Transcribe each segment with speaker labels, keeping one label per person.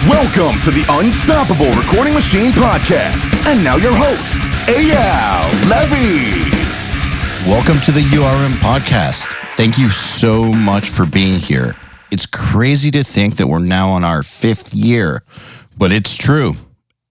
Speaker 1: Welcome to the Unstoppable Recording Machine Podcast. And now your host, EYAL Levy.
Speaker 2: Welcome to the URM Podcast. Thank you so much for being here. It's crazy to think that we're now on our 5th year, but it's true.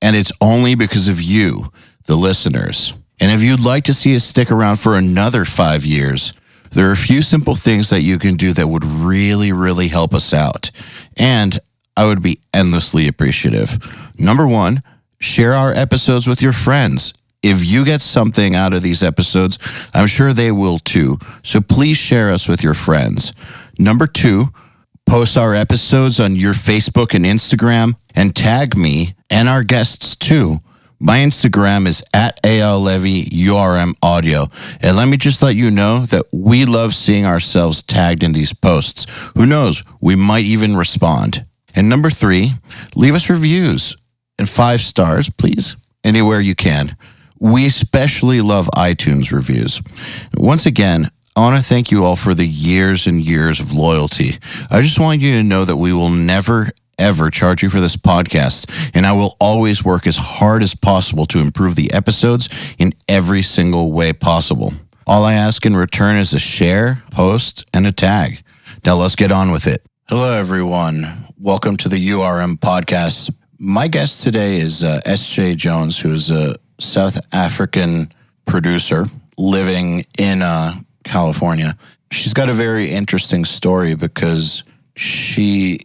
Speaker 2: And it's only because of you, the listeners. And if you'd like to see us stick around for another 5 years, there are a few simple things that you can do that would really help us out. And I would be endlessly appreciative. Number 1, share our episodes with your friends. If you get something out of these episodes, I'm sure they will too. So please share us with your friends. Number 2, post our episodes on your Facebook and Instagram and tag me and our guests too. My Instagram is at EYAL Levy URM Audio. And let me just let you know that we love seeing ourselves tagged in these posts. Who knows, we might even respond. And number 3, leave us reviews and 5 stars, please, anywhere you can. We especially love iTunes reviews. Once again, I want to thank you all for the years and years of loyalty. I just want you to know that we will never, ever charge you for this podcast, and I will always work as hard as possible to improve the episodes in every single way possible. All I ask in return is a share, post, and a tag. Now let's get on with it. Hello, everyone. Welcome to the URM Podcast. My guest today is Esjay Jones, who's a South African producer living in California. She's got a very interesting story because she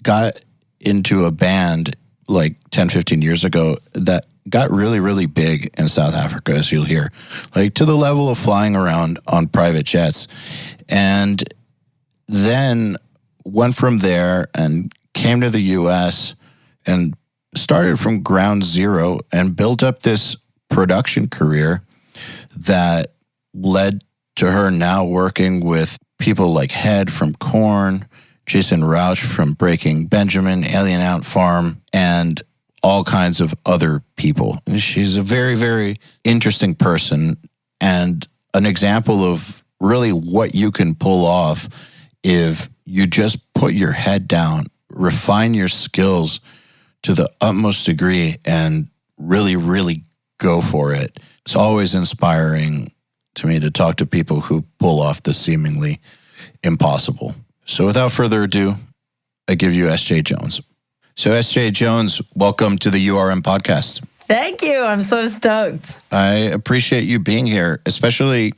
Speaker 2: got into a band like 10, 15 years ago that got really big in South Africa, as you'll hear, like to the level of flying around on private jets. And then went from there and came to the U.S. and started from ground zero and built up this production career that led to her now working with people like Head from Korn, Jason Rauch from Breaking Benjamin, Alien Ant Farm, and all kinds of other people. She's a very interesting person and an example of really what you can pull off if you just put your head down, refine your skills to the utmost degree, and really go for it. It's always inspiring to me to talk to people who pull off the seemingly impossible. So without further ado, I give you Esjay Jones. So Esjay Jones, welcome to the URM Podcast.
Speaker 3: Thank you. I'm so stoked.
Speaker 2: I appreciate you being here, especially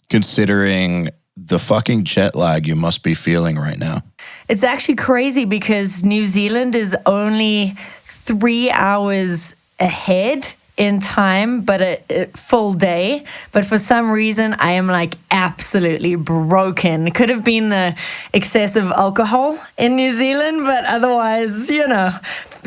Speaker 2: considering the fucking jet lag you must be feeling right now.
Speaker 3: It's actually crazy because New Zealand is only 3 hours ahead in time, but a full day. But for some reason, I am like absolutely broken. It could have been the excessive alcohol in New Zealand, but otherwise,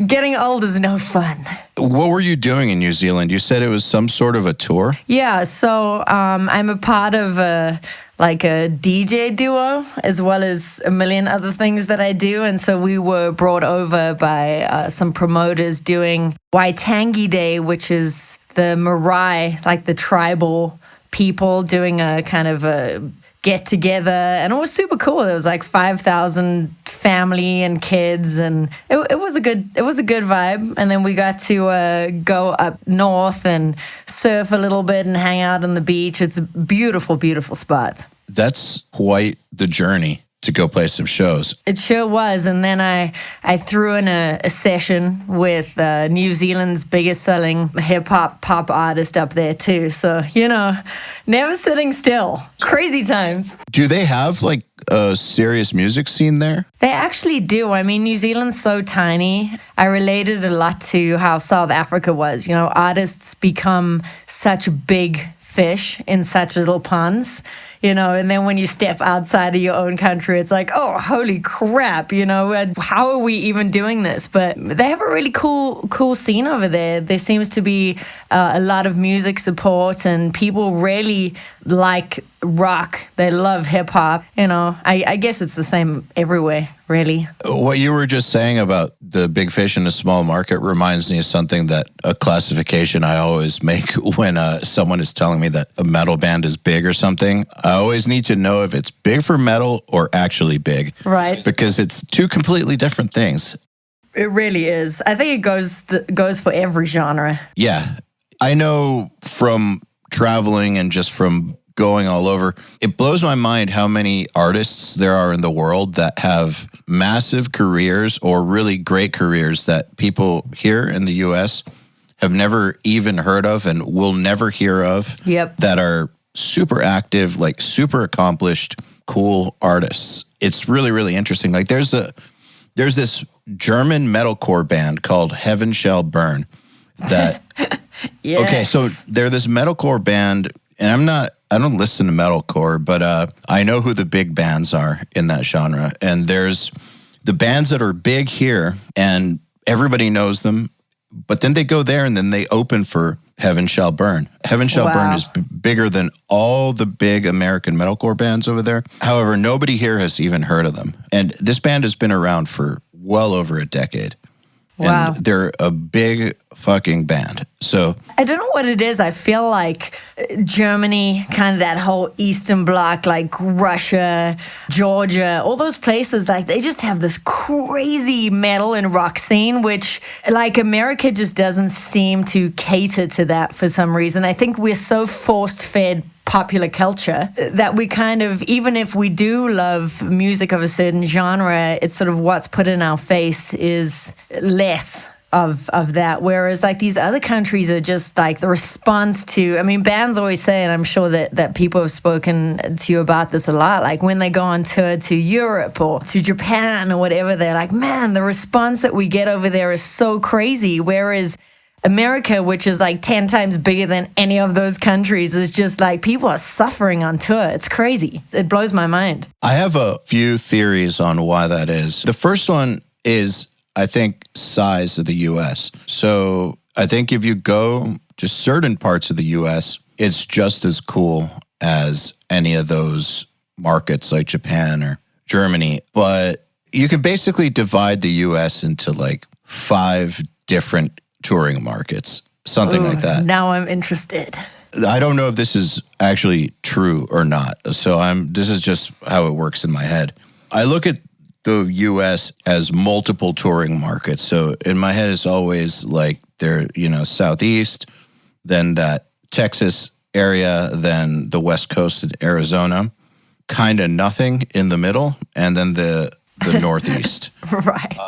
Speaker 3: getting old is no fun.
Speaker 2: What were you doing in New Zealand? You said it was some sort of a tour?
Speaker 3: Yeah, so I'm a part of a DJ duo, as well as a million other things that I do. And so we were brought over by some promoters doing Waitangi Day, which is the Marae, like the tribal people doing a kind of a get together. And it was super cool. It was like 5,000 family and kids, and it was a good vibe. And then we got to go up north and surf a little bit and hang out on the beach. It's a beautiful spot.
Speaker 2: That's quite the journey to go play some shows.
Speaker 3: It sure was. And then I threw in a session with New Zealand's biggest selling hip-hop pop artist up there too. So, never sitting still. Crazy times.
Speaker 2: Do they have like a serious music scene there?
Speaker 3: They actually do. I mean, New Zealand's so tiny. I related a lot to how South Africa was. Artists become such big fish in such little ponds. And then when you step outside of your own country, it's like, oh, holy crap, how are we even doing this? But they have a really cool scene over there. There seems to be a lot of music support, and people really like rock. They love hip hop. I guess it's the same everywhere, really.
Speaker 2: What you were just saying about the big fish in a small market reminds me of something that a classification I always make when someone is telling me that a metal band is big or something. I always need to know if it's big for metal or actually big.
Speaker 3: Right.
Speaker 2: Because it's two completely different things.
Speaker 3: It really is. I think it goes for every genre.
Speaker 2: Yeah. I know from traveling and just from going all over, it blows my mind how many artists there are in the world that have massive careers or really great careers that people here in the US have never even heard of and will never hear of.
Speaker 3: Yep.
Speaker 2: That are super active, like super accomplished, cool artists. It's really, really interesting. Like there's this German metalcore band called Heaven Shall Burn that
Speaker 3: Yes.
Speaker 2: Okay, so they're this metalcore band, and I don't listen to metalcore, but I know who the big bands are in that genre. And there's the bands that are big here, and everybody knows them, but then they go there and then they open for Heaven Shall Burn. Heaven Shall Burn is bigger than all the big American metalcore bands over there. However, nobody here has even heard of them. And this band has been around for well over a decade.
Speaker 3: Wow.
Speaker 2: And they're a big fucking band. So
Speaker 3: I don't know what it is. I feel like Germany, kind of that whole Eastern Bloc, like Russia, Georgia, all those places, like they just have this crazy metal and rock scene, which like America just doesn't seem to cater to that for some reason. I think we're so force-fed popular culture that we kind of, even if we do love music of a certain genre, it's sort of what's put in our face is less of that. Whereas like these other countries are just like the response to, I mean, bands always say, and I'm sure that people have spoken to you about this a lot, like when they go on tour to Europe or to Japan or whatever, they're like, man, the response that we get over there is so crazy. Whereas America, which is like 10 times bigger than any of those countries, is just like people are suffering on tour. It's crazy. It blows my mind.
Speaker 2: I have a few theories on why that is. The first one is, I think, size of the U.S. So I think if you go to certain parts of the U.S., it's just as cool as any of those markets like Japan or Germany. But you can basically divide the U.S. into like 5 different touring markets, something like that.
Speaker 3: Now I'm interested.
Speaker 2: I don't know if this is actually true or not. So this is just how it works in my head. I look at the US as multiple touring markets. So in my head, it's always like they're, Southeast, then that Texas area, then the West Coast in Arizona, kind of nothing in the middle, and then the Northeast.
Speaker 3: Right.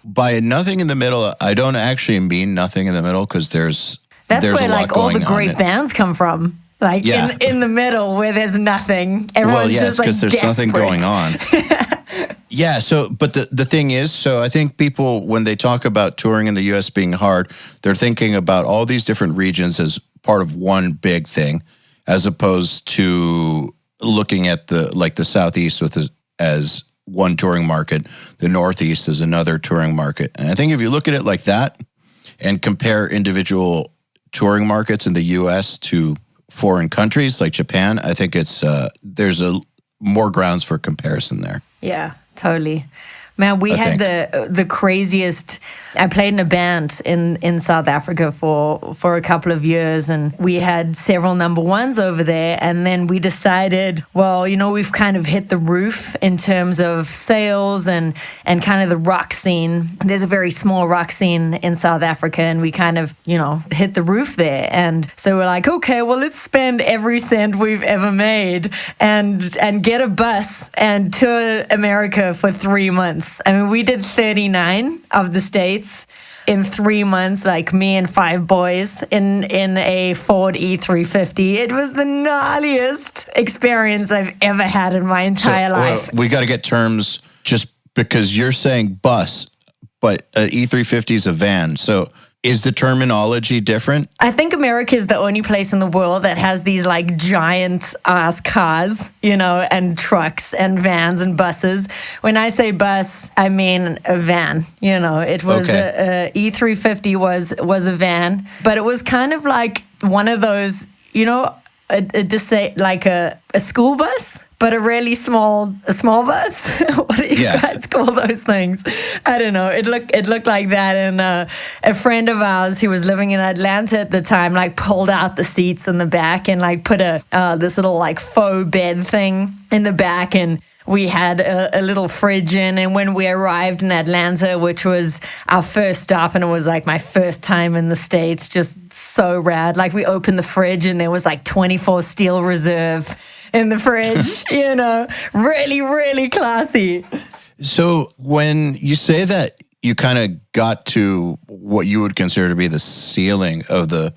Speaker 2: By nothing in the middle, I don't actually mean nothing in the middle because there's
Speaker 3: where
Speaker 2: a lot
Speaker 3: like all the
Speaker 2: going on.
Speaker 3: great bands come from. Like in the middle where there's nothing. Everyone's just like
Speaker 2: because there's nothing going on. Yeah, but the thing is, so I think people, when they talk about touring in the U.S. being hard, they're thinking about all these different regions as part of one big thing, as opposed to looking at the Southeast as one touring market, the Northeast is another touring market. And I think if you look at it like that and compare individual touring markets in the U.S. to foreign countries like Japan, I think there's more grounds for comparison there.
Speaker 3: Yeah, totally. Man, we had the craziest. I played in a band in South Africa for a couple of years, and we had several number ones over there. And then we decided, well, we've kind of hit the roof in terms of sales and kind of the rock scene. There's a very small rock scene in South Africa, and we kind of, hit the roof there. And so we're like, okay, well, let's spend every cent we've ever made and get a bus and tour America for 3 months. I mean, we did 39 of the states in 3 months, like me and 5 boys in a Ford E350. It was the gnarliest experience I've ever had in my entire life.
Speaker 2: We got to get terms just because you're saying bus, but an E350 is a van. So is the terminology different?
Speaker 3: I think America is the only place in the world that has these like giant ass cars, and trucks and vans and buses. When I say bus, I mean a van. It was a E350 was a van, but it was kind of like one of those, like a school bus, but a really small bus. What do you guys call those things? I don't know. It looked like that. And a friend of ours who was living in Atlanta at the time, like pulled out the seats in the back and like put this little like faux bed thing in the back, and we had a little fridge in. And when we arrived in Atlanta, which was our first stop, and it was like my first time in the States, just so rad. Like we opened the fridge and there was like 24 Steel Reserve in the fridge, you know, really, really classy.
Speaker 2: So when you say that you kind of got to what you would consider to be the ceiling of the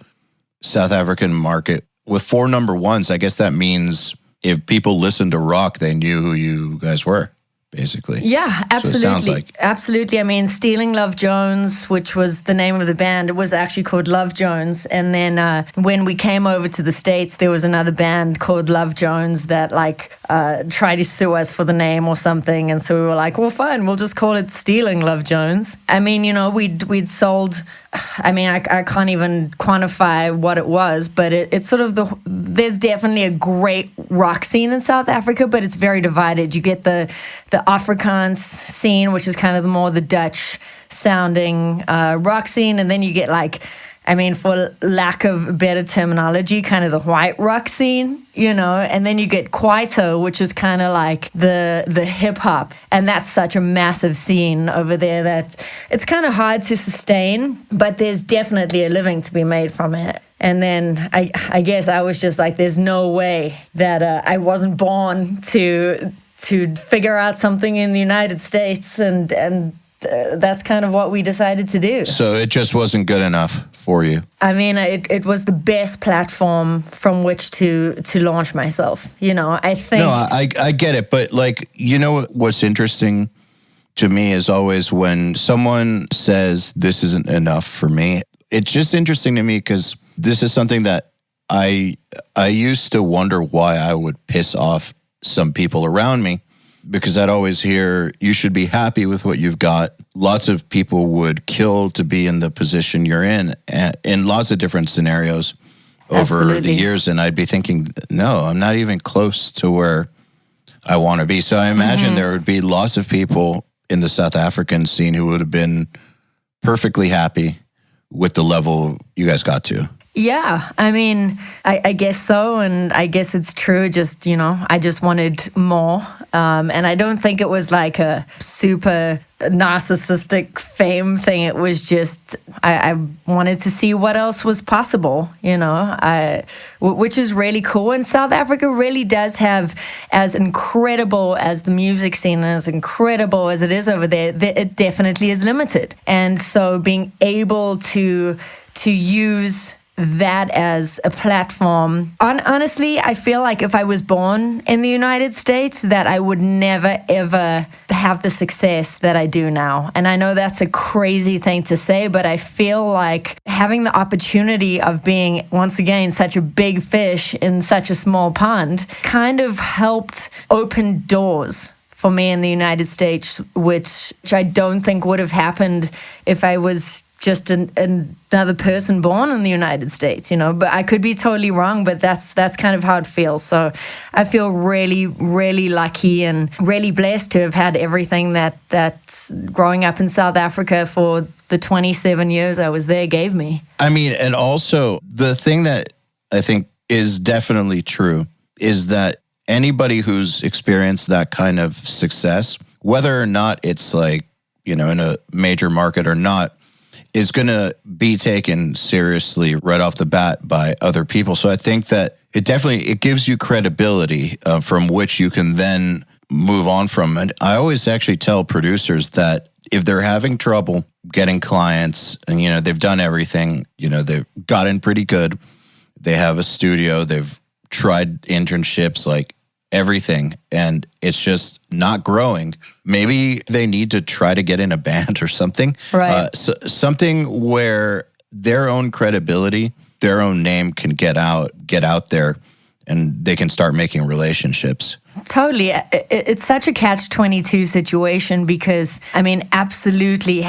Speaker 2: South African market with 4 number ones, I guess that means if people listened to rock, they knew who you guys were, basically.
Speaker 3: Yeah, absolutely.
Speaker 2: So it sounds like.
Speaker 3: Absolutely. I mean, Stealing Love Jones, which was the name of the band, it was actually called Love Jones. And then when we came over to the States, there was another band called Love Jones that tried to sue us for the name or something. And so we were like, well, fine, we'll just call it Stealing Love Jones. I mean, you know, we'd sold... I mean, I can't even quantify what it was, but it's sort of there's definitely a great rock scene in South Africa, but it's very divided. You get the Afrikaans scene, which is kind of the Dutch sounding rock scene, and then you get for lack of better terminology, kind of the white rock scene, you know, and then you get Kwaito, which is kind of like the hip hop. And that's such a massive scene over there that it's kind of hard to sustain, but there's definitely a living to be made from it. And then I guess I was just like, there's no way that I wasn't born to figure out something in the United States, and that's kind of what we decided to do.
Speaker 2: So it just wasn't good enough for you.
Speaker 3: I mean, it was the best platform from which to launch myself. You know, I think.
Speaker 2: No, I get it, but you know what's interesting to me is always when someone says this isn't enough for me. It's just interesting to me because this is something that I used to wonder why I would piss off some people around me. Because I'd always hear, you should be happy with what you've got. Lots of people would kill to be in the position you're in lots of different scenarios over
Speaker 3: Absolutely.
Speaker 2: the years. And I'd be thinking, no, I'm not even close to where I want to be. So I imagine there would be lots of people in the South African scene who would have been perfectly happy with the level you guys got to.
Speaker 3: Yeah, I mean, I guess so, and I guess it's true. Just, you know, I just wanted more, and I don't think it was like a super narcissistic fame thing. It was just I wanted to see what else was possible, you know, which is really cool. And South Africa really does have, as incredible as the music scene, as incredible as it is over there, it definitely is limited. And so being able to use that as a platform. Honestly, I feel like if I was born in the United States, that I would never, ever have the success that I do now. And I know that's a crazy thing to say, but I feel like having the opportunity of being, once again, such a big fish in such a small pond kind of helped open doors for me in the United States, which I don't think would have happened if I was just another person born in the United States, you know. But I could be totally wrong, but that's kind of how it feels. So I feel really, really lucky and really blessed to have had everything that's growing up in South Africa for the 27 years I was there gave me. I
Speaker 2: mean, and also the thing that I think is definitely true is that anybody who's experienced that kind of success, whether or not it's like, you know, in a major market or not, is going to be taken seriously right off the bat by other people. So I think that it gives you credibility from which you can then move on from. And I always actually tell producers that if they're having trouble getting clients and, you know, they've done everything, you know, they've gotten pretty good, they have a studio, they've tried internships, like everything, and it's just not growing. Maybe they need to try to get in a band or something.
Speaker 3: Right.
Speaker 2: Something where their own credibility, their own name can get out there, and they can start making relationships.
Speaker 3: Totally. It's such a catch-22 situation because, I mean, absolutely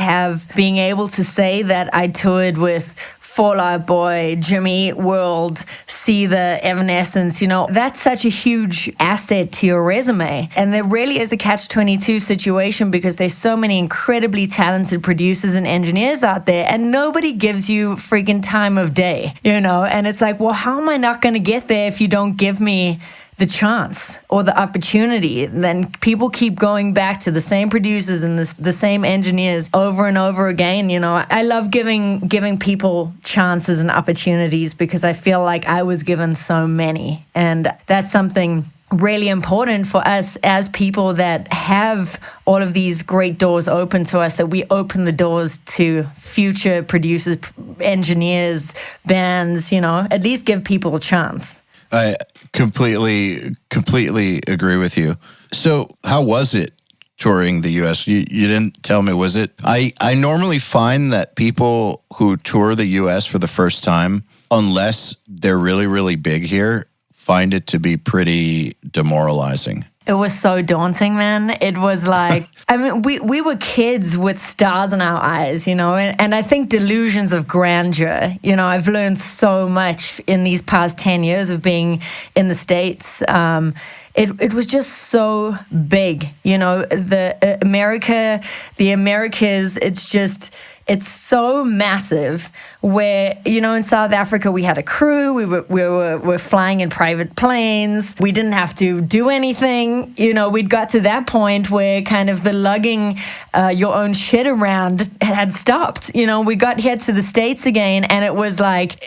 Speaker 3: being able to say that I toured with Fall Out Boy, Jimmy Eat World, See the Evanescence, you know, that's such a huge asset to your resume. And there really is a catch-22 situation because there's so many incredibly talented producers and engineers out there and nobody gives you freaking time of day, you know? And it's like, well, how am I not going to get there if you don't give me the chance or the opportunity. Then people keep going back to the same producers and the same engineers over and over again. You know, I love giving people chances and opportunities because I feel like I was given so many. And that's something really important for us as people that have all of these great doors open to us, that we open the doors to future producers, engineers, bands, you know, at least give people a chance.
Speaker 2: I completely agree with you. So how was it touring the U.S.? You didn't tell me, was it? I normally find that people who tour the U.S. for the first time, unless they're really, really big here, find it to be pretty demoralizing.
Speaker 3: It was so daunting, man. It was like, I mean, we were kids with stars in our eyes, you know, and I think delusions of grandeur. You know, I've learned so much in these past 10 years of being in the States. It was just so big, you know, the Americas, it's so massive where, you know, in South Africa, we had a crew, we were flying in private planes. We didn't have to do anything. You know, we'd got to that point where kind of the lugging your own shit around had stopped. You know, we got here to the States again, and it was like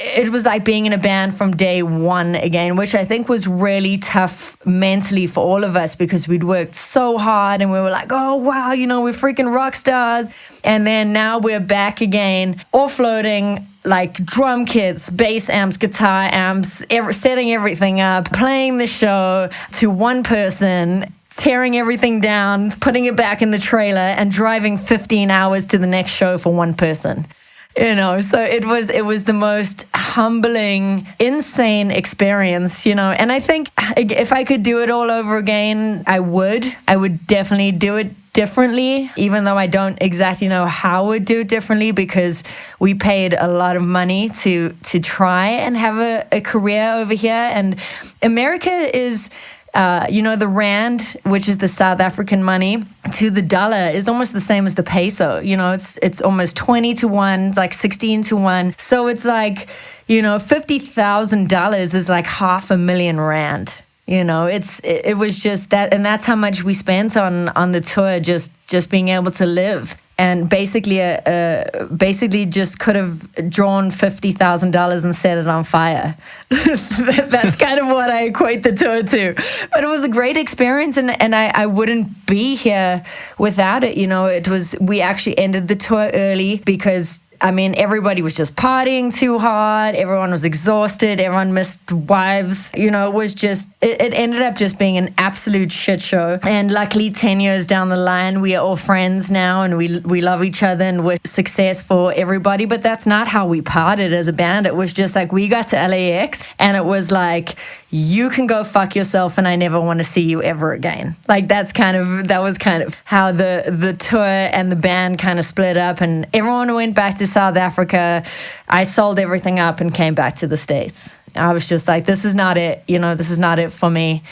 Speaker 3: being in a band from day one again, which I think was really tough mentally for all of us because we'd worked so hard and we were like, oh, wow, you know, we're freaking rock stars. And then now we're back again, offloading like drum kits, bass amps, guitar amps, setting everything up, playing the show to one person, tearing everything down, putting it back in the trailer, and driving 15 hours to the next show for one person. You know, so it was the most humbling, insane experience, you know. And I think if I could do it all over again, I would definitely do it differently, even though I don't exactly know how I would do it differently, because we paid a lot of money to try and have a career over here. And America is, you know, the rand, which is the South African money, to the dollar is almost the same as the peso. You know, it's almost 20 to 1, it's like 16 to 1. So it's like, you know, $50,000 is like $500,000 rand. You know, it was just that, and that's how much we spent on the tour, just being able to live. And basically just could have drawn $50,000 and set it on fire. That's kind of what I equate the tour to. But it was a great experience, and I wouldn't be here without it. You know, we actually ended the tour early because, I mean, everybody was just partying too hard. Everyone was exhausted. Everyone missed wives. You know, it ended up just being an absolute shit show. And luckily, 10 years down the line, we are all friends now, and we love each other, and we're success for everybody. But that's not how we parted as a band. It was just like we got to LAX, and it was like, you can go fuck yourself, and I never want to see you ever again. Like that was kind of how the tour and the band kind of split up, and everyone went back to South Africa. I sold everything up and came back to the States. I was just like, this is not it, you know, this is not it for me.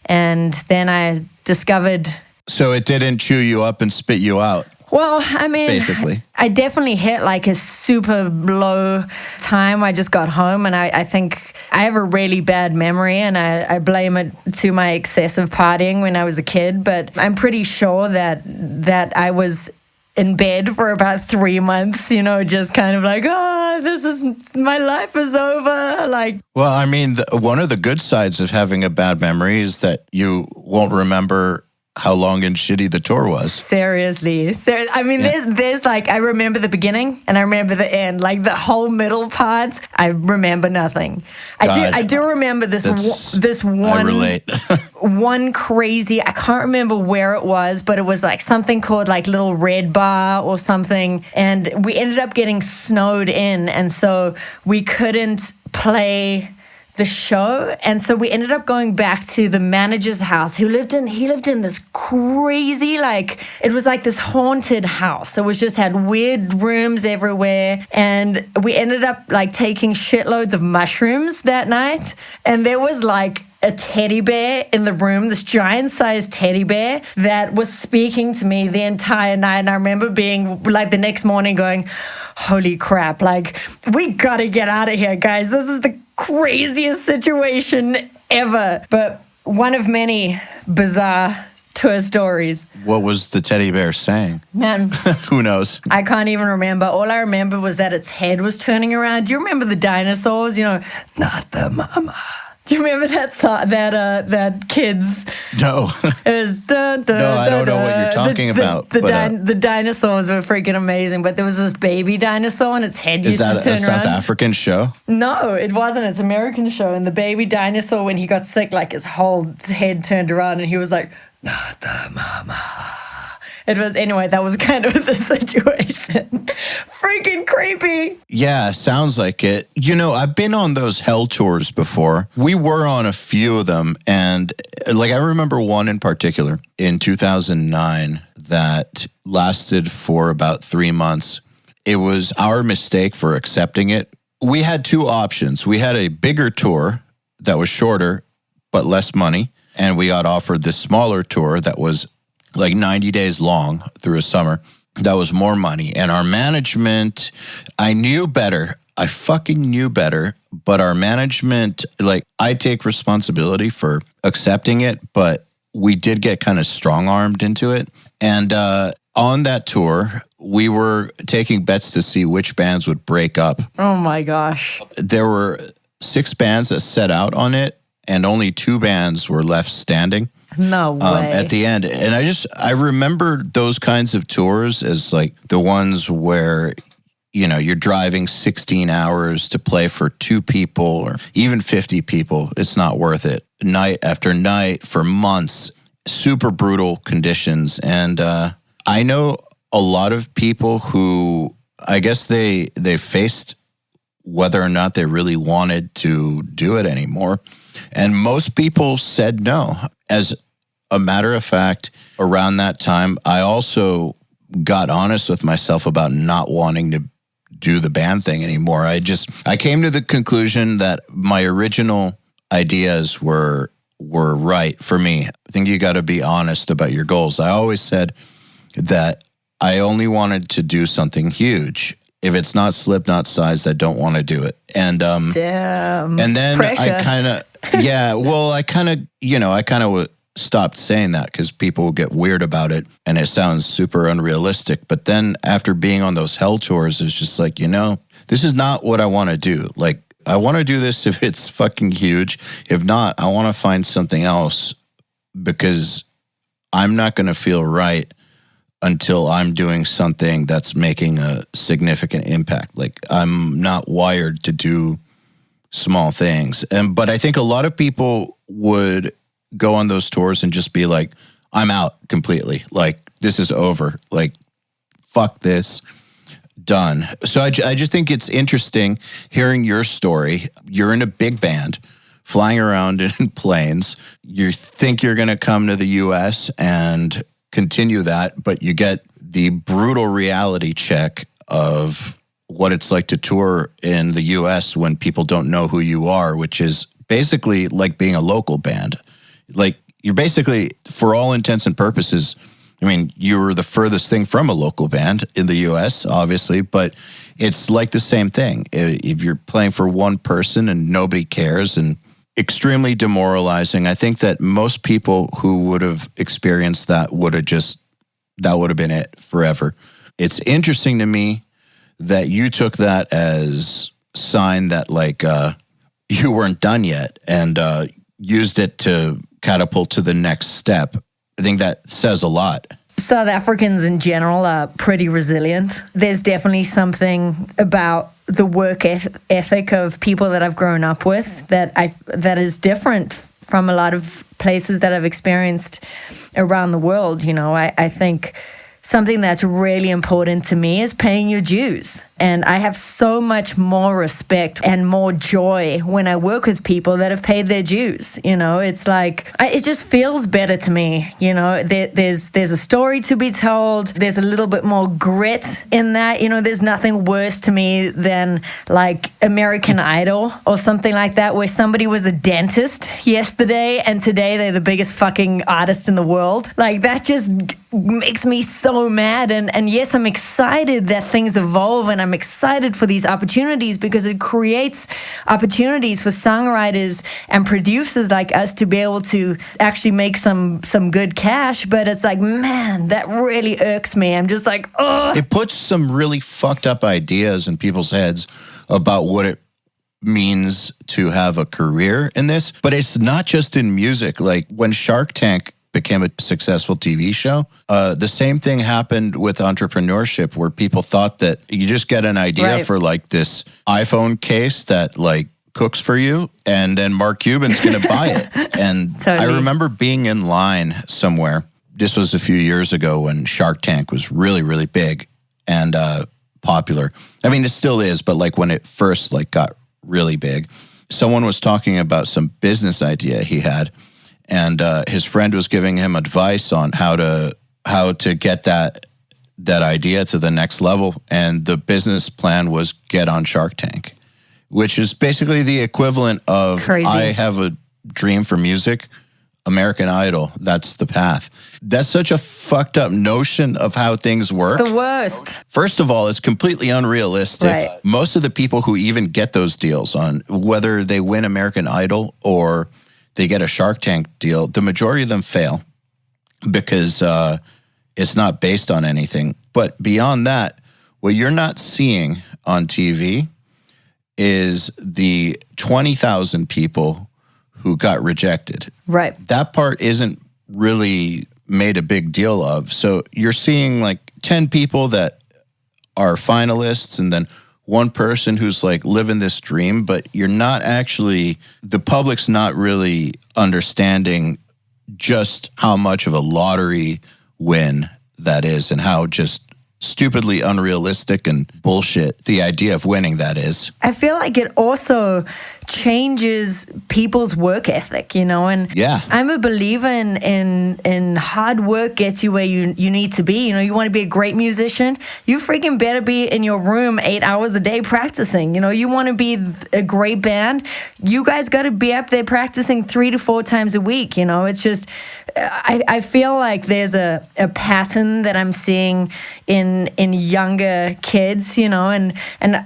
Speaker 3: And then I discovered.
Speaker 2: So it didn't chew you up and spit you out?
Speaker 3: Well, I mean,
Speaker 2: basically,
Speaker 3: I definitely hit like a super low time. I just got home, and I think I have a really bad memory, and I blame it to my excessive partying when I was a kid. But I'm pretty sure that I was in bed for about 3 months, you know, just kind of like, my life is over. Like,
Speaker 2: well, I mean, one of the good sides of having a bad memory is that you won't remember how long and shitty the tour was.
Speaker 3: Seriously. I mean, yeah. There's like, I remember the beginning and I remember the end, like the whole middle parts. I remember nothing. I do remember this one. I
Speaker 2: relate.
Speaker 3: One crazy, I can't remember where it was, but it was like something called like Little Red Bar or something. And we ended up getting snowed in. And so we couldn't play the show, and so we ended up going back to the manager's house. He lived in this crazy, like, it was like this haunted house. It was just had weird rooms everywhere, and we ended up like taking shitloads of mushrooms that night, and there was like a teddy bear in the room, this giant-sized teddy bear that was speaking to me the entire night. And I remember being like the next morning going, holy crap, like, we gotta get out of here, guys. This is the craziest situation ever. But one of many bizarre tour stories.
Speaker 2: What was the teddy bear saying?
Speaker 3: Man,
Speaker 2: Who knows?
Speaker 3: I can't even remember. All I remember was that its head was turning around. Do you remember the dinosaurs? Not the mama. Do you remember that song, that kids?
Speaker 2: No.
Speaker 3: It was dun, dun,
Speaker 2: No, I don't know what
Speaker 3: dun,
Speaker 2: you're talking about.
Speaker 3: The dinosaurs were freaking amazing, but there was this baby dinosaur and its head used to turn around.
Speaker 2: Is that a South African show?
Speaker 3: No, it wasn't. It's an American show. And the baby dinosaur, when he got sick, like his whole head turned around and he was like, not the mama. Anyway, that was kind of the situation. Freaking creepy.
Speaker 2: Yeah, sounds like it. I've been on those hell tours before. We were on a few of them. And I remember one in particular in 2009 that lasted for about 3 months. It was our mistake for accepting it. We had two options. We had a bigger tour that was shorter, but less money. And we got offered this smaller tour that was 90 days long through a summer. That was more money. And our management, I knew better. I fucking knew better. But our management, I take responsibility for accepting it, but we did get kind of strong-armed into it. And on that tour, we were taking bets to see which bands would break up.
Speaker 3: Oh my gosh.
Speaker 2: There were 6 bands that set out on it, and only 2 bands were left standing.
Speaker 3: No way.
Speaker 2: At the end. And I remember those kinds of tours as the ones where, you're driving 16 hours to play for 2 people or even 50 people. It's not worth it. Night after night for months, super brutal conditions. And I know a lot of people who, I guess they faced whether or not they really wanted to do it anymore. And most people said no. As a matter of fact, around that time, I also got honest with myself about not wanting to do the band thing anymore. I came to the conclusion that my original ideas were right for me. I think you got to be honest about your goals. I always said that I only wanted to do something huge. If it's not Slipknot sized, I don't want to do it. And
Speaker 3: damn.
Speaker 2: And then
Speaker 3: pressure.
Speaker 2: I kind of stopped saying that because people would get weird about it and it sounds super unrealistic. But then after being on those hell tours, it's just this is not what I want to do. I want to do this if it's fucking huge. If not, I want to find something else because I'm not going to feel right until I'm doing something that's making a significant impact. I'm not wired to do small things. But I think a lot of people would go on those tours and just be like, I'm out completely. This is over. Fuck this. Done. So I just think it's interesting hearing your story. You're in a big band, flying around in planes. You think you're going to come to the U.S. and continue that, but you get the brutal reality check of what it's like to tour in the U.S. when people don't know who you are, which is basically like being a local band. You're basically, for all intents and purposes, you're the furthest thing from a local band in the U.S., obviously, but it's like the same thing. If you're playing for one person and nobody cares and extremely demoralizing, I think that most people who would have experienced that would have been it forever. It's interesting to me that you took that as sign that you weren't done yet and used it to catapult to the next step. I think that says a lot.
Speaker 3: South Africans in general are pretty resilient. There's definitely something about the work ethic of people that I've grown up with that is different from a lot of places that I've experienced around the world. I think something that's really important to me is paying your dues. And I have so much more respect and more joy when I work with people that have paid their dues. It's it just feels better to me. There's a story to be told. There's a little bit more grit in that. There's nothing worse to me than American Idol or something like that, where somebody was a dentist yesterday and today they're the biggest fucking artist in the world. That just makes me so mad. And yes, I'm excited that things evolve and I'm excited for these opportunities because it creates opportunities for songwriters and producers like us to be able to actually make some good cash. But it's like, man, that really irks me. I'm just like, oh.
Speaker 2: It puts some really fucked up ideas in people's heads about what it means to have a career in this. But it's not just in music. Like when Shark Tank became a successful TV show, the same thing happened with entrepreneurship, where people thought that you just get an idea for like this iPhone case that like cooks for you, and then Mark Cuban's going to buy it. And totally. I remember being in line somewhere. This was a few years ago when Shark Tank was really, really big and popular. I mean, it still is, but like when it first like got really big, someone was talking about some business idea he had, and his friend was giving him advice on how to get that idea to the next level. And the business plan was get on Shark Tank, which is basically the equivalent of crazy. I have a dream for music, American Idol, that's the path. That's such a fucked up notion of how things work.
Speaker 3: It's the worst.
Speaker 2: First of all, it's completely unrealistic.
Speaker 3: Right.
Speaker 2: Most of the people who even get those deals, on whether they win American Idol or they get a Shark Tank deal, the majority of them fail because it's not based on anything. But beyond that, what you're not seeing on TV is the 20,000 people who got rejected.
Speaker 3: Right.
Speaker 2: That part isn't really made a big deal of. So you're seeing like 10 people that are finalists and then one person who's like living this dream, but you're not actually, the public's not really understanding just how much of a lottery win that is and how just stupidly unrealistic and bullshit the idea of winning that is.
Speaker 3: I feel like it also changes people's work ethic, you know, and
Speaker 2: yeah.
Speaker 3: I'm a believer in hard work gets you where you need to be. You know, you want to be a great musician, you freaking better be in your room 8 hours a day practicing. You know, you want to be a great band, you guys got to be up there practicing 3 to 4 times a week. You know, it's just, I feel like there's a pattern that I'm seeing in younger kids, you know, and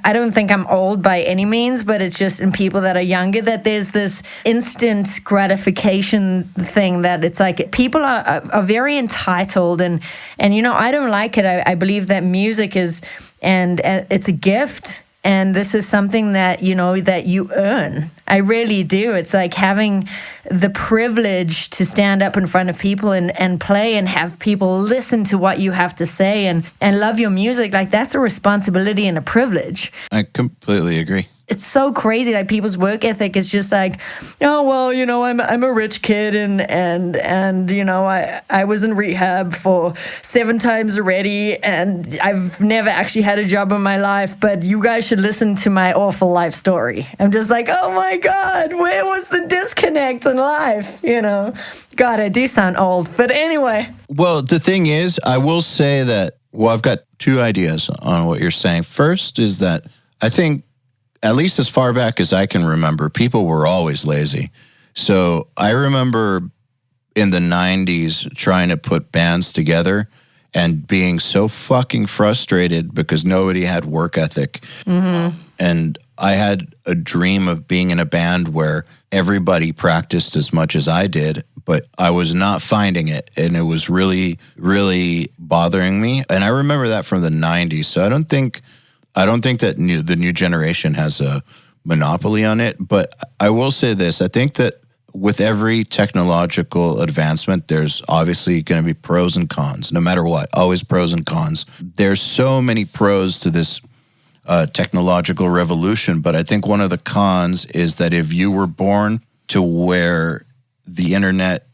Speaker 3: I don't think I'm old by any means, but it's just in people that are younger that there's this instant gratification thing that it's like people are very entitled and you know, I don't like it. I believe that music is, and it's a gift. And this is something that, you know, that you earn. I really do. It's like having the privilege to stand up in front of people and play and have people listen to what you have to say and love your music. Like, that's a responsibility and a privilege.
Speaker 2: I completely agree.
Speaker 3: It's so crazy. Like, people's work ethic is just like, oh, well, you know, I'm a rich kid and you know, I was in rehab for 7 times already and I've never actually had a job in my life, but you guys should listen to my awful life story. I'm just like, oh my God, where was the disconnect in life? You know, God, I do sound old, but anyway.
Speaker 2: Well, the thing is, I will say that, well, I've got 2 ideas on what you're saying. First is that I think, at least as far back as I can remember, people were always lazy. So I remember in the 90s trying to put bands together and being so fucking frustrated because nobody had work ethic. Mm-hmm. And I had a dream of being in a band where everybody practiced as much as I did, but I was not finding it. And it was really, really bothering me. And I remember that from the 90s. So I don't think that the new generation has a monopoly on it, but I will say this. I think that with every technological advancement, there's obviously going to be pros and cons, no matter what, always pros and cons. There's so many pros to this technological revolution, but I think one of the cons is that if you were born to where the internet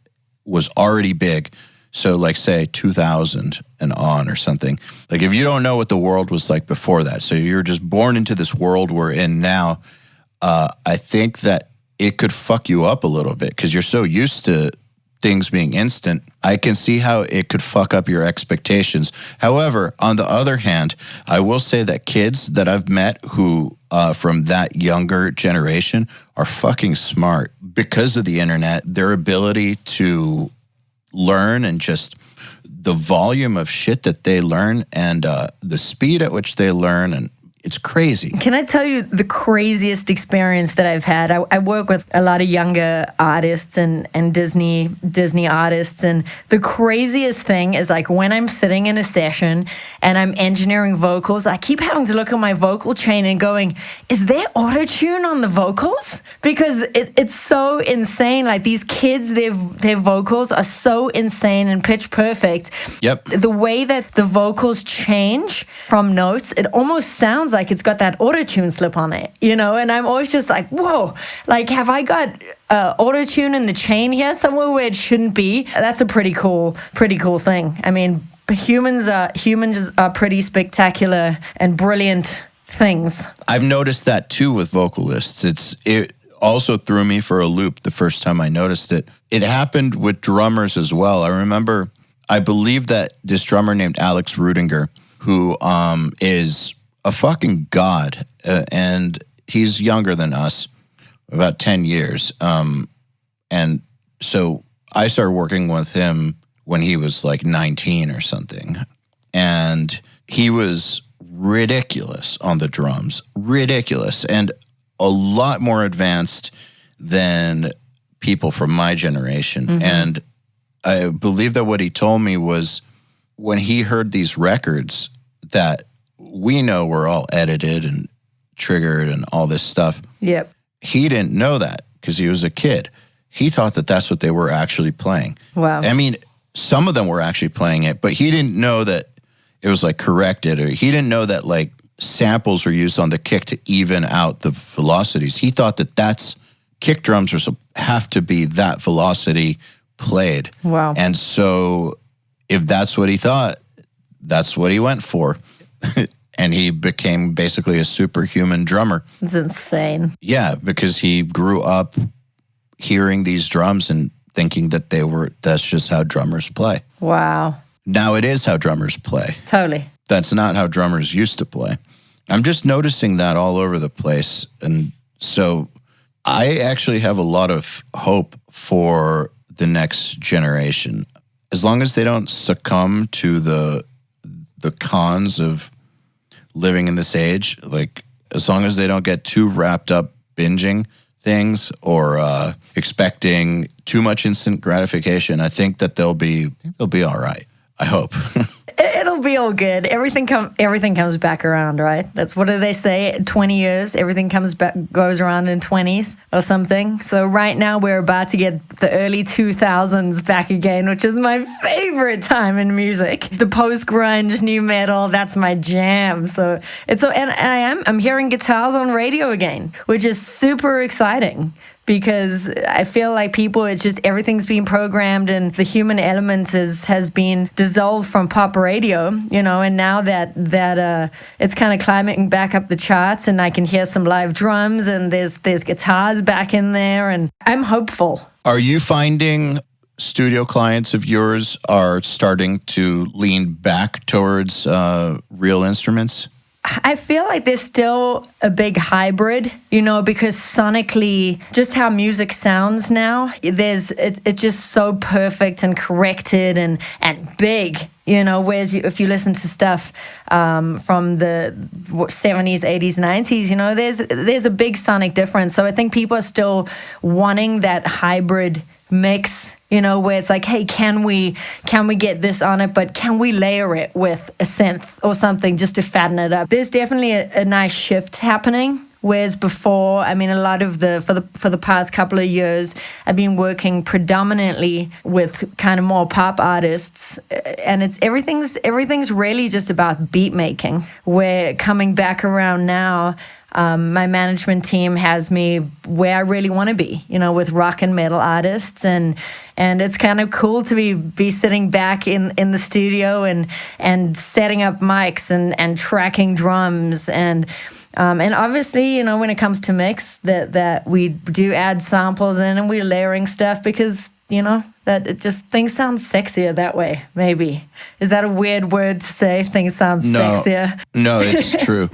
Speaker 2: was already big, so like say 2000 and on or something. Like if you don't know what the world was like before that, so you're just born into this world we're in now, I think that it could fuck you up a little bit because you're so used to things being instant. I can see how it could fuck up your expectations. However, on the other hand, I will say that kids that I've met who from that younger generation are fucking smart because of the internet, their ability to learn and just the volume of shit that they learn and the speed at which they learn, and It's crazy.
Speaker 3: Can I tell you the craziest experience that I've had? I work with a lot of younger artists and Disney artists, and the craziest thing is like when I'm sitting in a session and I'm engineering vocals, I keep having to look at my vocal chain and going, is there auto-tune on the vocals? Because it's so insane. Like these kids, their vocals are so insane and pitch perfect.
Speaker 2: Yep.
Speaker 3: The way that the vocals change from notes, it almost sounds like it's got that auto-tune slip on it, and I'm always just like, whoa, like have I got auto-tune in the chain here somewhere where it shouldn't be? That's a pretty cool thing. I mean, humans are pretty spectacular and brilliant things.
Speaker 2: I've noticed that too with vocalists. It also threw me for a loop the first time I noticed it. It happened with drummers as well. I believe that this drummer named Alex Rudinger, who is a fucking god, and he's younger than us, about 10 years. And so I started working with him when he was like 19 or something. And he was ridiculous on the drums, ridiculous, and a lot more advanced than people from my generation. Mm-hmm. And I believe that what he told me was when he heard these records that we know were all edited and triggered and all this stuff.
Speaker 3: Yep.
Speaker 2: He didn't know that because he was a kid. He thought that that's what they were actually playing.
Speaker 3: Wow.
Speaker 2: I mean, some of them were actually playing it, but he didn't know that it was like corrected, or he didn't know that like samples were used on the kick to even out the velocities. He thought that that's kick drums have to be that velocity played.
Speaker 3: Wow.
Speaker 2: And so if that's what he thought, that's what he went for. And he became basically a superhuman drummer.
Speaker 3: It's insane.
Speaker 2: Yeah, because he grew up hearing these drums and thinking that that's just how drummers play.
Speaker 3: Wow.
Speaker 2: Now it is how drummers play.
Speaker 3: Totally.
Speaker 2: That's not how drummers used to play. I'm just noticing that all over the place. And so I actually have a lot of hope for the next generation. As long as they don't succumb to the cons of living in this age, like as long as they don't get too wrapped up binging things or expecting too much instant gratification, I think that they'll be all right. I hope.
Speaker 3: It'll be all good. Everything comes back around, right? That's what do they say? 20 years, everything goes around in 20s or something. So right now we're about to get the early 2000s back again, which is my favorite time in music. The post-grunge, new metal, that's my jam. So I'm hearing guitars on radio again, which is super exciting. Because I feel like it's just everything's been programmed and the human element has been dissolved from pop radio, and now that it's kind of climbing back up the charts and I can hear some live drums and there's guitars back in there and I'm hopeful.
Speaker 2: Are you finding studio clients of yours are starting to lean back towards real instruments?
Speaker 3: I feel like there's still a big hybrid, because sonically, just how music sounds now, it's just so perfect and corrected and big, whereas if you listen to stuff from the 70s, 80s, 90s, there's a big sonic difference. So I think people are still wanting that hybrid mix, where it's like, hey, can we get this on it, but can we layer it with a synth or something just to fatten it up? There's definitely a nice shift happening. Whereas before, I mean, a lot of for the past couple of years, I've been working predominantly with kind of more pop artists, and everything's really just about beat making. We're coming back around now. My management team has me where I really want to be, with rock and metal artists, and it's kind of cool to be sitting back in the studio and setting up mics and tracking drums and obviously, when it comes to mix, that we do add samples in and we're layering stuff because that it just things sound sexier that way. Maybe is that a weird word to say? Things sound sexier.
Speaker 2: No, it's true.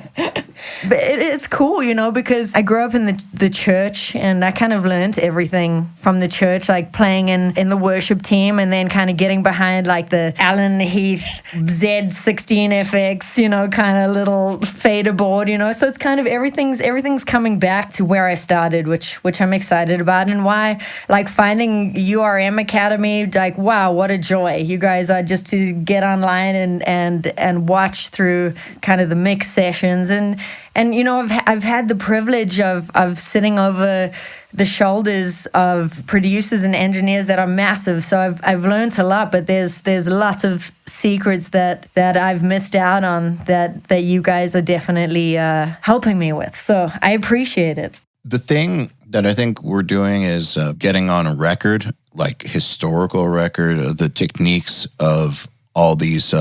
Speaker 3: But it is cool, because I grew up in the church, and I kind of learned everything from the church, like playing in the worship team, and then kind of getting behind like the Alan Heath Z16FX, kind of little fader board, So it's kind of everything's coming back to where I started, which I'm excited about, and why like finding URM Academy, like wow, what a joy! You guys are just to get online and watch through kind of the mix sessions, and I've had the privilege of sitting over the shoulders of producers and engineers that are massive. So I've learned a lot, but there's lots of secrets that I've missed out on that you guys are definitely helping me with. So I appreciate it.
Speaker 2: The thing that I think we're doing is getting on a record, like historical record of the techniques of all these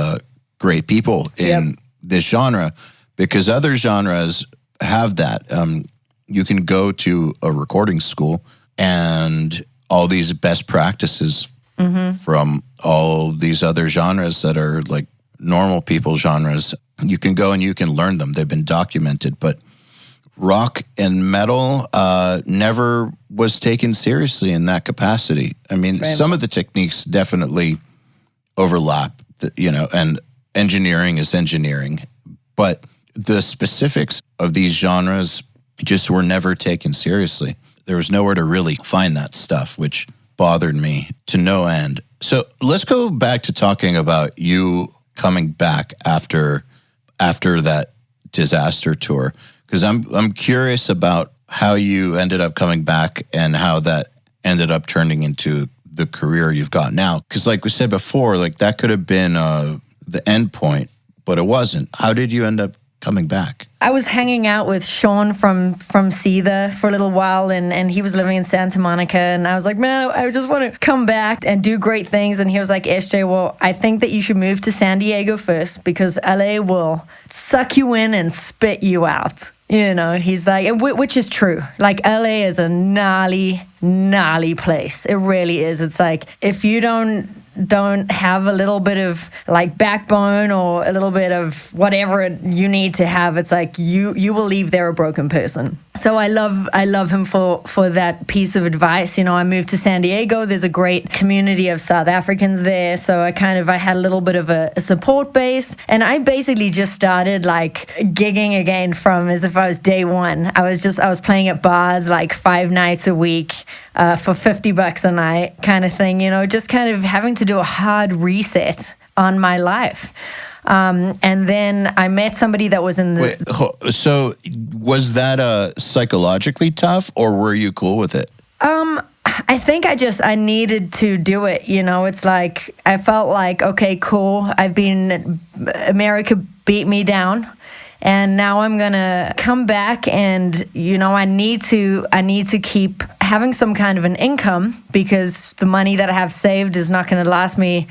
Speaker 2: great people in this genre, because other genres have that. You can go to a recording school and all these best practices from all these other genres that are like normal people genres. You can go and you can learn them. They've been documented, but rock and metal never was taken seriously in that capacity. I mean, some of the techniques definitely overlap, and engineering is engineering, but the specifics of these genres just were never taken seriously. There was nowhere to really find that stuff, which bothered me to no end. So let's go back to talking about you coming back after that disaster tour, because I'm curious about how you ended up coming back and how that ended up turning into the career you've got now. Because like we said before, like that could have been the end point, but it wasn't. How did you end up coming back?
Speaker 3: I was hanging out with Sean from Seether for a little while, and he was living in Santa Monica, and I was like, man, I just want to come back and do great things. And he was like, Esjay, well, I think that you should move to San Diego first, because LA will suck you in and spit you out. He's like, which is true. Like LA is a gnarly place. It really is. It's like, if you don't have a little bit of like backbone or a little bit of whatever you need to have, it's like you will leave there a broken person. So I love him for that piece of advice. I moved to San Diego. There's a great community of South Africans there, so I had a little bit of a support base, and I basically just started like gigging again from as if I was day one. I was playing at bars like 5 nights a week for $50 a night kind of thing, just kind of having to do a hard reset on my life. And then I met somebody that was in the...
Speaker 2: Wait, so was that psychologically tough, or were you cool with it?
Speaker 3: I think I needed to do it. It's like, I felt like, okay, cool. America beat me down, and now I'm gonna come back, and I need to keep having some kind of an income, because the money that I have saved is not going to last me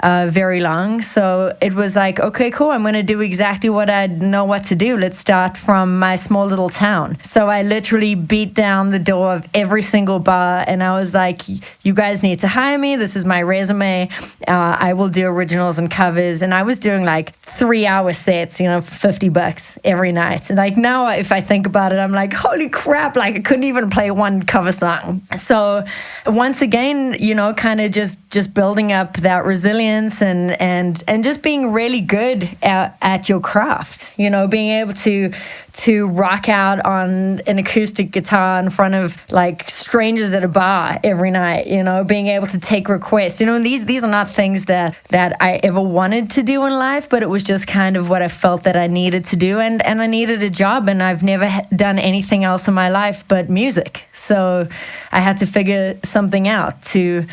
Speaker 3: very long. So it was like, okay, cool. I'm going to do exactly what I know what to do. Let's start from my small little town. So I literally beat down the door of every single bar, and I was like, you guys need to hire me. This is my resume. I will do originals and covers. And I was doing like 3-hour sets, for $50 every night. And like now, if I think about it, I'm like, holy crap, like I couldn't even play one cover song. So once again, kind of just building up that resilience and just being really good at your craft, being able to rock out on an acoustic guitar in front of like strangers at a bar every night, being able to take requests, and these are not things that I ever wanted to do in life, but it was just kind of what I felt that I needed to do, and I needed a job, and I've never done anything else in my life but music. So I had to figure something out to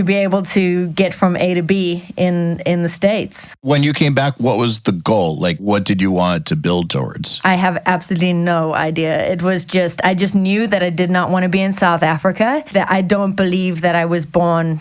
Speaker 3: be able to get from A to B in the States.
Speaker 2: When you came back, what was the goal? Like, what did you want it to build towards?
Speaker 3: I have absolutely no idea. It was I just knew that I did not want to be in South Africa, that I don't believe that I was born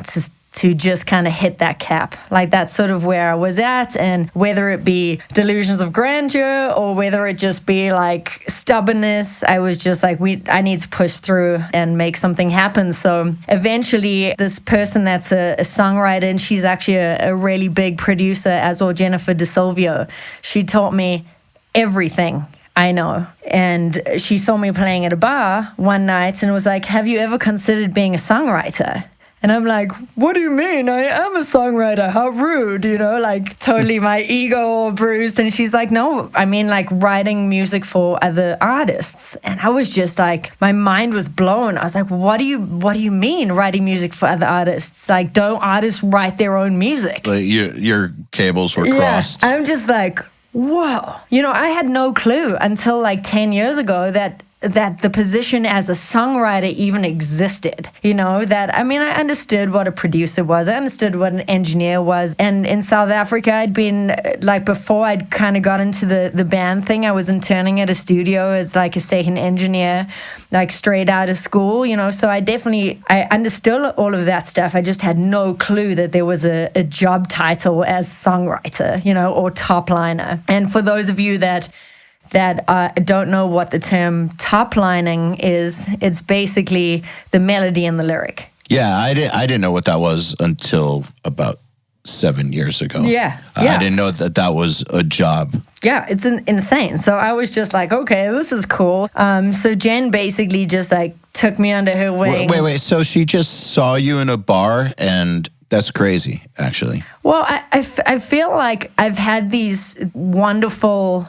Speaker 3: to just kind of hit that cap. Like, that's sort of where I was at, and whether it be delusions of grandeur or whether it just be like stubbornness, I was just like, I need to push through and make something happen. So eventually this person that's a songwriter, and she's actually a really big producer as well, Jennifer DeSilvio, she taught me everything I know. And she saw me playing at a bar one night and was like, have you ever considered being a songwriter? And I'm like, what do you mean? I am a songwriter. How rude, like totally my ego all bruised. And she's like, no, I mean like writing music for other artists. And I was just like, my mind was blown. I was like, what do you mean writing music for other artists? Like, don't artists write their own music?
Speaker 2: Like your cables were crossed.
Speaker 3: I'm just like, whoa. I had no clue until like 10 years ago that the position as a songwriter even existed, I understood what a producer was. I understood what an engineer was. And in South Africa, I'd been, like, before I'd kind of got into the band thing, I was interning at a studio as, like, a second engineer, like, straight out of school, So I understood all of that stuff. I just had no clue that there was a job title as songwriter, or top liner. And for those of you that don't know what the term top lining is, it's basically the melody and the lyric.
Speaker 2: Yeah, I didn't know what that was until about 7 years ago.
Speaker 3: Yeah.
Speaker 2: I didn't know that was a job.
Speaker 3: Yeah, it's insane. So I was just like, okay, this is cool. So Jen basically just like took me under her wing.
Speaker 2: Wait. So she just saw you in a bar, and that's crazy, actually.
Speaker 3: Well, I feel like I've had these wonderful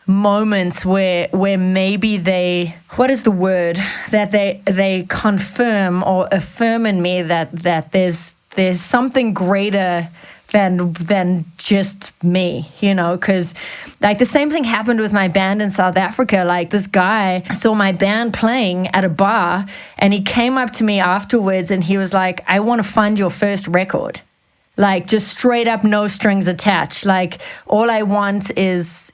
Speaker 3: moments where maybe what is the word, that they confirm or affirm in me that there's something greater than just me, because like the same thing happened with my band in South Africa. Like this guy saw my band playing at a bar and he came up to me afterwards and he was like, I want to fund your first record. Like just straight up, no strings attached. Like all I want is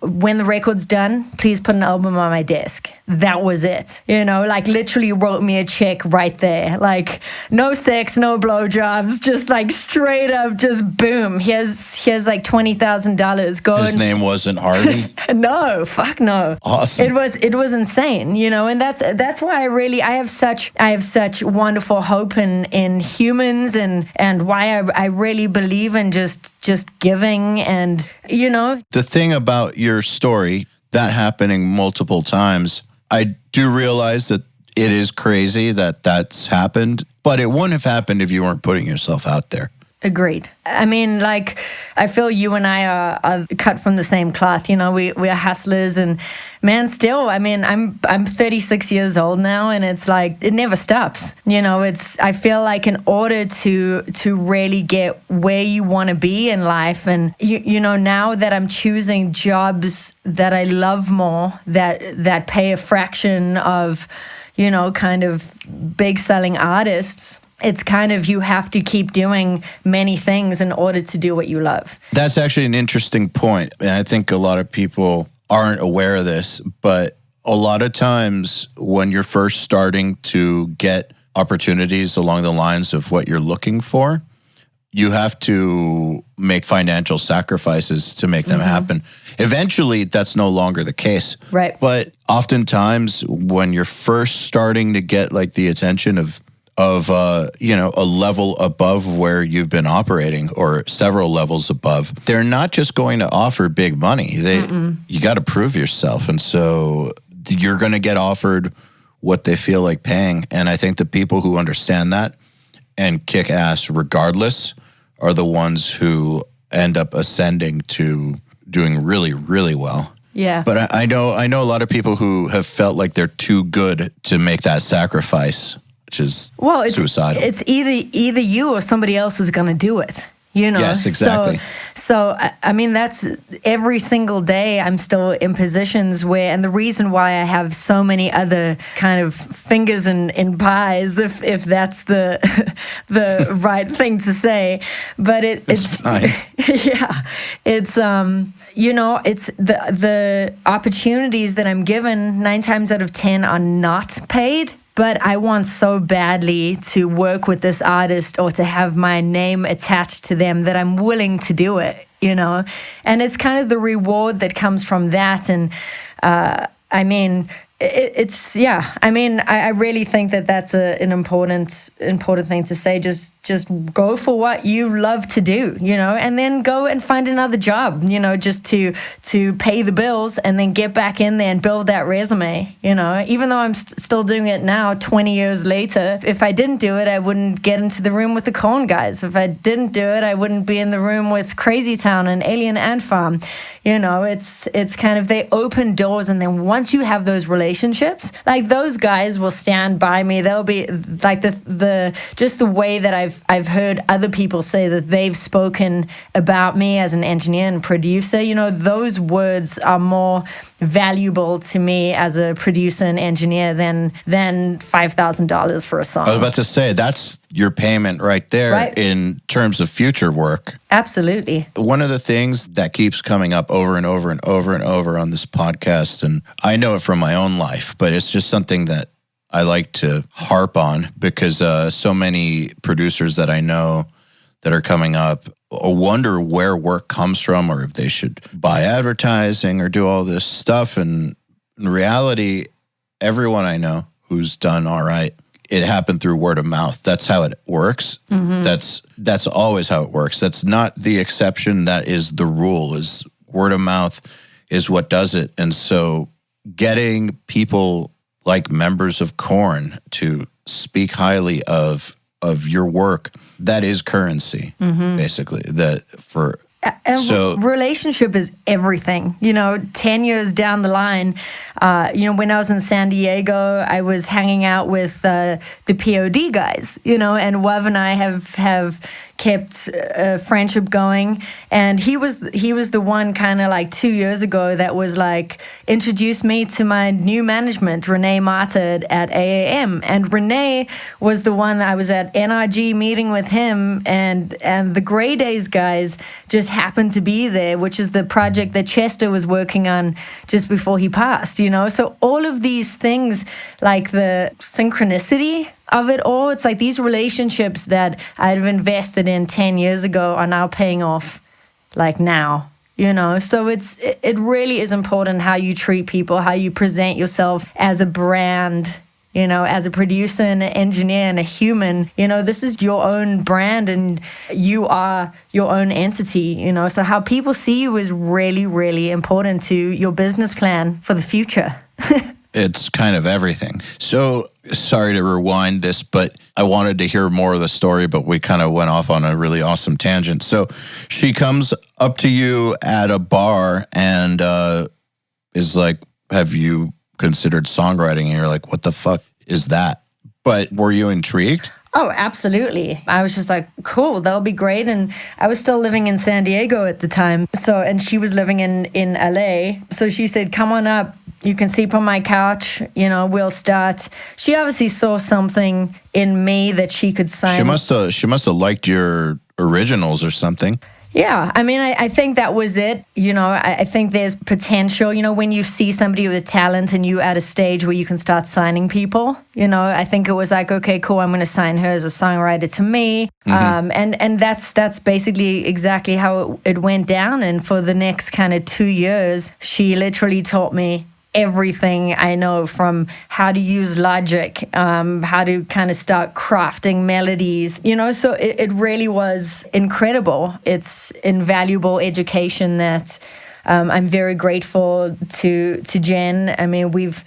Speaker 3: when the record's done, please put an album on my desk. That was it. Like literally wrote me a check right there. Like no sex, no blowjobs, just like straight up, just boom. Here's like $20,000. Go.
Speaker 2: His name wasn't Harvey?
Speaker 3: No, fuck no.
Speaker 2: Awesome.
Speaker 3: It was insane, and that's why I have such wonderful hope in humans and why I really believe in just giving and
Speaker 2: The thing about your story, that happening multiple times, I do realize that it is crazy that that's happened, but it wouldn't have happened if you weren't putting yourself out there.
Speaker 3: Agreed. I mean, like, I feel you and I are cut from the same cloth. We're hustlers, and man, still, I mean, I'm 36 years old now, and it's like it never stops. I feel like in order to really get where you want to be in life, and now that I'm choosing jobs that I love more, that pay a fraction of, kind of big selling artists. It's kind of, you have to keep doing many things in order to do what you love.
Speaker 2: That's actually an interesting point. And I think a lot of people aren't aware of this, but a lot of times when you're first starting to get opportunities along the lines of what you're looking for, you have to make financial sacrifices to make them happen. Eventually, that's no longer the case.
Speaker 3: Right.
Speaker 2: But oftentimes when you're first starting to get like the attention of a level above where you've been operating or several levels above, they're not just going to offer big money. You got to prove yourself. And so you're going to get offered what they feel like paying. And I think the people who understand that and kick ass regardless are the ones who end up ascending to doing really, really well.
Speaker 3: Yeah.
Speaker 2: But I know a lot of people who have felt like they're too good to make that sacrifice, which is suicidal.
Speaker 3: It's either you or somebody else is going to do it.
Speaker 2: Yes, exactly.
Speaker 3: So I mean, that's every single day I'm still in positions where, and the reason why I have so many other kind of fingers in pies, if that's the right thing to say, but it's
Speaker 2: fine.
Speaker 3: Yeah, it's it's the opportunities that I'm given 9 times out of 10 are not paid. But I want so badly to work with this artist or to have my name attached to them that I'm willing to do it, And it's kind of the reward that comes from that. And I mean, It's yeah. I mean, I really think that that's an important thing to say. Just go for what you love to do, and then go and find another job, just to pay the bills, and then get back in there and build that resume. Even though I'm still doing it now, 20 years later. If I didn't do it, I wouldn't get into the room with the Korn guys. If I didn't do it, I wouldn't be in the room with Crazy Town and Alien Ant Farm. It's kind of, they open doors, and then once you have those relationships, like those guys will stand by me. They'll be like the way that I've heard other people say that they've spoken about me as an engineer and producer. Those words are more valuable to me as a producer and engineer than $5,000 for a song.
Speaker 2: I was about to say, that's your payment right there, right, in terms of future work.
Speaker 3: Absolutely.
Speaker 2: One of the things that keeps coming up over and over and over and over on this podcast, and I know it from my own life, but it's just something that I like to harp on, because so many producers that I know that are coming up wonder where work comes from, or if they should buy advertising or do all this stuff. And in reality, everyone I know who's done all right, it happened through word of mouth. That's how it works. Mm-hmm. That's always how it works. That's not the exception. That is the rule. Is word of mouth is what does it. And so getting people like members of Korn to speak highly of your work, that is currency, mm-hmm, basically.
Speaker 3: Relationship is everything. 10 years down the line, when I was in San Diego, I was hanging out with the POD guys, and Wav and I have kept a friendship going. And he was the one kind of like 2 years ago that was like, introduced me to my new management, Renee Mata at AAM. And Renee was the one that I was at NRG meeting with him, and the Grey Days guys just happened to be there, which is the project that Chester was working on just before he passed, So all of these things, like the synchronicity of it all, it's like these relationships that I've invested in 10 years ago are now paying off, like now, So it really is important how you treat people, how you present yourself as a brand, as a producer and an engineer and a human. This is your own brand, and you are your own entity, So how people see you is really, really important to your business plan for the future.
Speaker 2: It's kind of everything. So, sorry to rewind this, but I wanted to hear more of the story, but we kind of went off on a really awesome tangent. So, she comes up to you at a bar and is like, have you considered songwriting? And you're like, what the fuck is that? But were you intrigued?
Speaker 3: Oh, absolutely. I was just like, cool, that'll be great. And I was still living in San Diego at the time. And she was living in LA. So she said, come on up. You can sleep on my couch. We'll start. She obviously saw something in me that she could sign.
Speaker 2: She must have liked your originals or something.
Speaker 3: Yeah, I mean, I think that was it. I think there's potential, when you see somebody with talent and you at a stage where you can start signing people, I think it was like, okay, cool, I'm going to sign her as a songwriter to me. Mm-hmm. And that's basically exactly how it went down. And for the next kind of 2 years, she literally taught me everything I know, from how to use Logic, how to kind of start crafting melodies, so it really was incredible. It's invaluable education that I'm very grateful to Jen. I mean, we've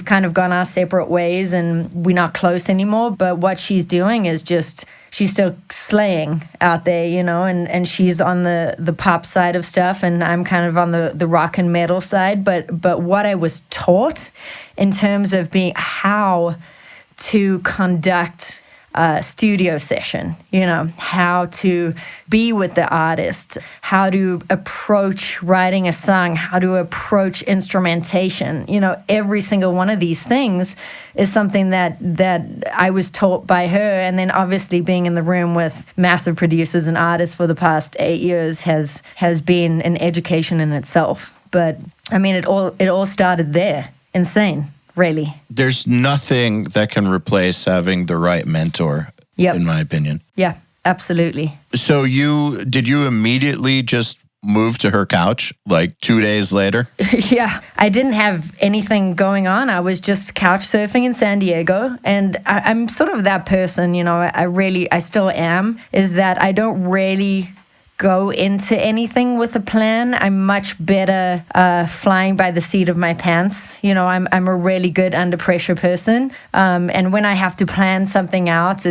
Speaker 3: kind of gone our separate ways and we're not close anymore, but what she's doing is just, she's still slaying out there, and she's on the pop side of stuff, and I'm kind of on the rock and metal side. But what I was taught in terms of being how to conduct a studio session, how to be with the artist, how to approach writing a song, how to approach instrumentation, every single one of these things is something that I was taught by her. And then obviously being in the room with massive producers and artists for the past 8 years has been an education in itself. But I mean, it all started there. Insane. Really.
Speaker 2: There's nothing that can replace having the right mentor, in my opinion.
Speaker 3: Yeah, absolutely.
Speaker 2: So did you immediately just move to her couch like 2 days later?
Speaker 3: Yeah, I didn't have anything going on. I was just couch surfing in San Diego. And I'm sort of that person, you know, I still am, is that I don't really go into anything with a plan. I'm much better flying by the seat of my pants. You know, I'm a really good under pressure person. And when I have to plan something out,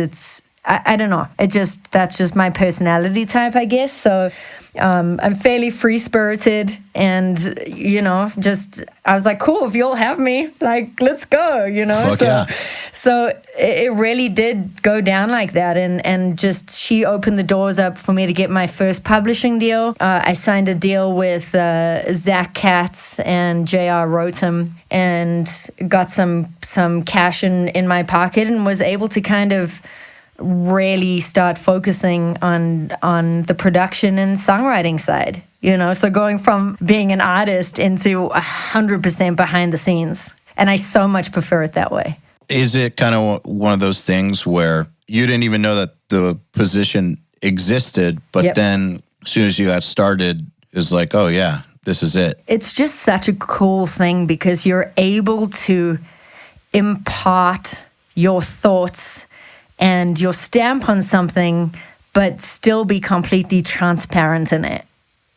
Speaker 3: I don't know. That's just my personality type, I guess. So I'm fairly free-spirited, and you know, I was like, cool, if you'll have me, like, let's go, you know.
Speaker 2: Fuck yeah.
Speaker 3: So it really did go down like that, and just she opened the doors up for me to get my first publishing deal. I signed a deal with Zach Katz and J.R. Rotem, and got some cash in my pocket, and was able to kind of really start focusing on the production and songwriting side, you know, so going from being an artist into 100% behind the scenes. And I so much prefer it that way.
Speaker 2: Is it kind of one of those things where you didn't even know that the position existed, but then as soon as you got started, it was like, oh yeah, this is it?
Speaker 3: It's just such a cool thing because you're able to impart your thoughts and your stamp on something, but still be completely transparent in it.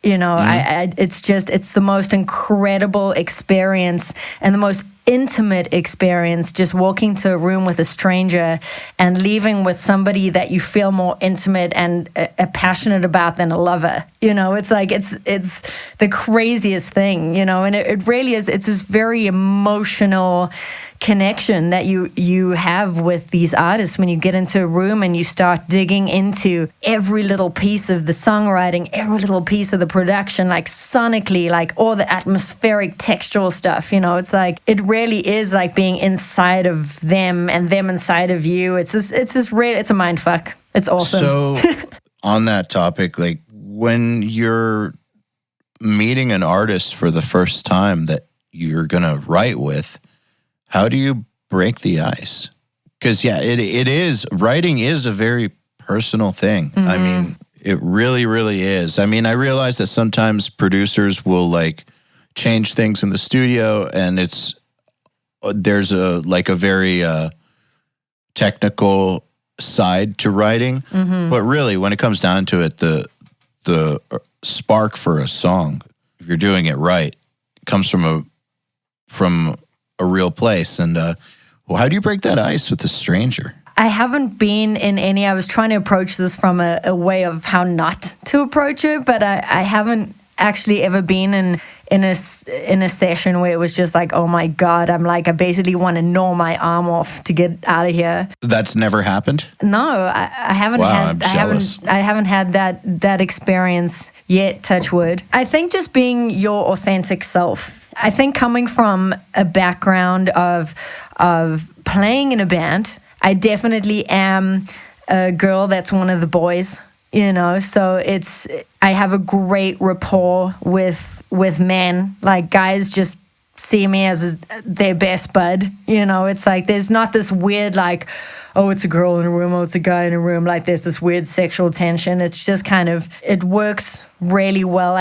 Speaker 3: You know, it's the most incredible experience and the most intimate experience, just walking to a room with a stranger and leaving with somebody that you feel more intimate and passionate about than a lover. You know, it's like, it's the craziest thing, you know, and it really is. It's this very emotional connection that you have with these artists when you get into a room and you start digging into every little piece of the songwriting, every little piece of the production, like sonically, like all the atmospheric textual stuff. You know, it's like, it really is like being inside of them and them inside of you. It's a mind fuck. It's awesome.
Speaker 2: So on that topic, like when you're meeting an artist for the first time that you're gonna write with, how do you break the ice? Because, yeah, it is. Writing is a very personal thing. Mm-hmm. I mean, it really, really is. I mean, I realize that sometimes producers will, like, change things in the studio, and there's a very technical side to writing. Mm-hmm. But really, when it comes down to it, the spark for a song, if you're doing it right, comes from a real place. And how do you break that ice with a stranger?
Speaker 3: I haven't been in any. I was trying to approach this from a way of how not to approach it, but I haven't actually ever been in a session where it was just like, oh my God, I basically want to gnaw my arm off to get out of here.
Speaker 2: That's never happened?
Speaker 3: No, I haven't.
Speaker 2: Wow, I'm jealous.
Speaker 3: I haven't had that experience yet, touch wood. I think just being your authentic self. I think coming from a background of playing in a band, I definitely am a girl that's one of the boys, you know, so I have a great rapport with men. Like, guys just see me as their best bud, you know. It's like there's not this weird like, oh, it's a girl in a room, oh, it's a guy in a room, like there's this weird sexual tension. It's just kind of, it works really well.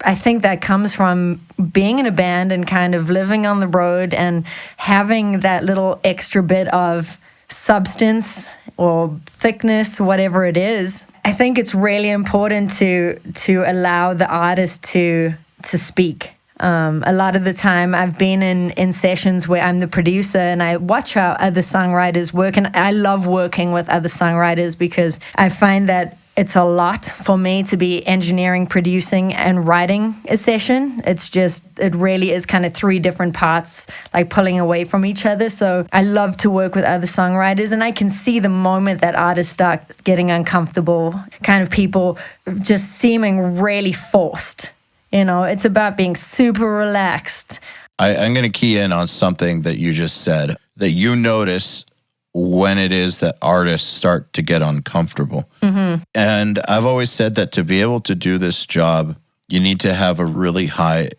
Speaker 3: I think that comes from being in a band and kind of living on the road and having that little extra bit of substance or thickness, whatever it is. I think it's really important to allow the artist to speak. A lot of the time I've been in sessions where I'm the producer and I watch how other songwriters work, and I love working with other songwriters because I find that it's a lot for me to be engineering, producing, and writing a session. It really is kind of three different parts, like pulling away from each other. So I love to work with other songwriters, and I can see the moment that artists start getting uncomfortable, kind of people just seeming really forced. You know, it's about being super relaxed.
Speaker 2: I'm going to key in on something that you just said, that you notice when it is that artists start to get uncomfortable. Mm-hmm. And I've always said that to be able to do this job, you need to have a really high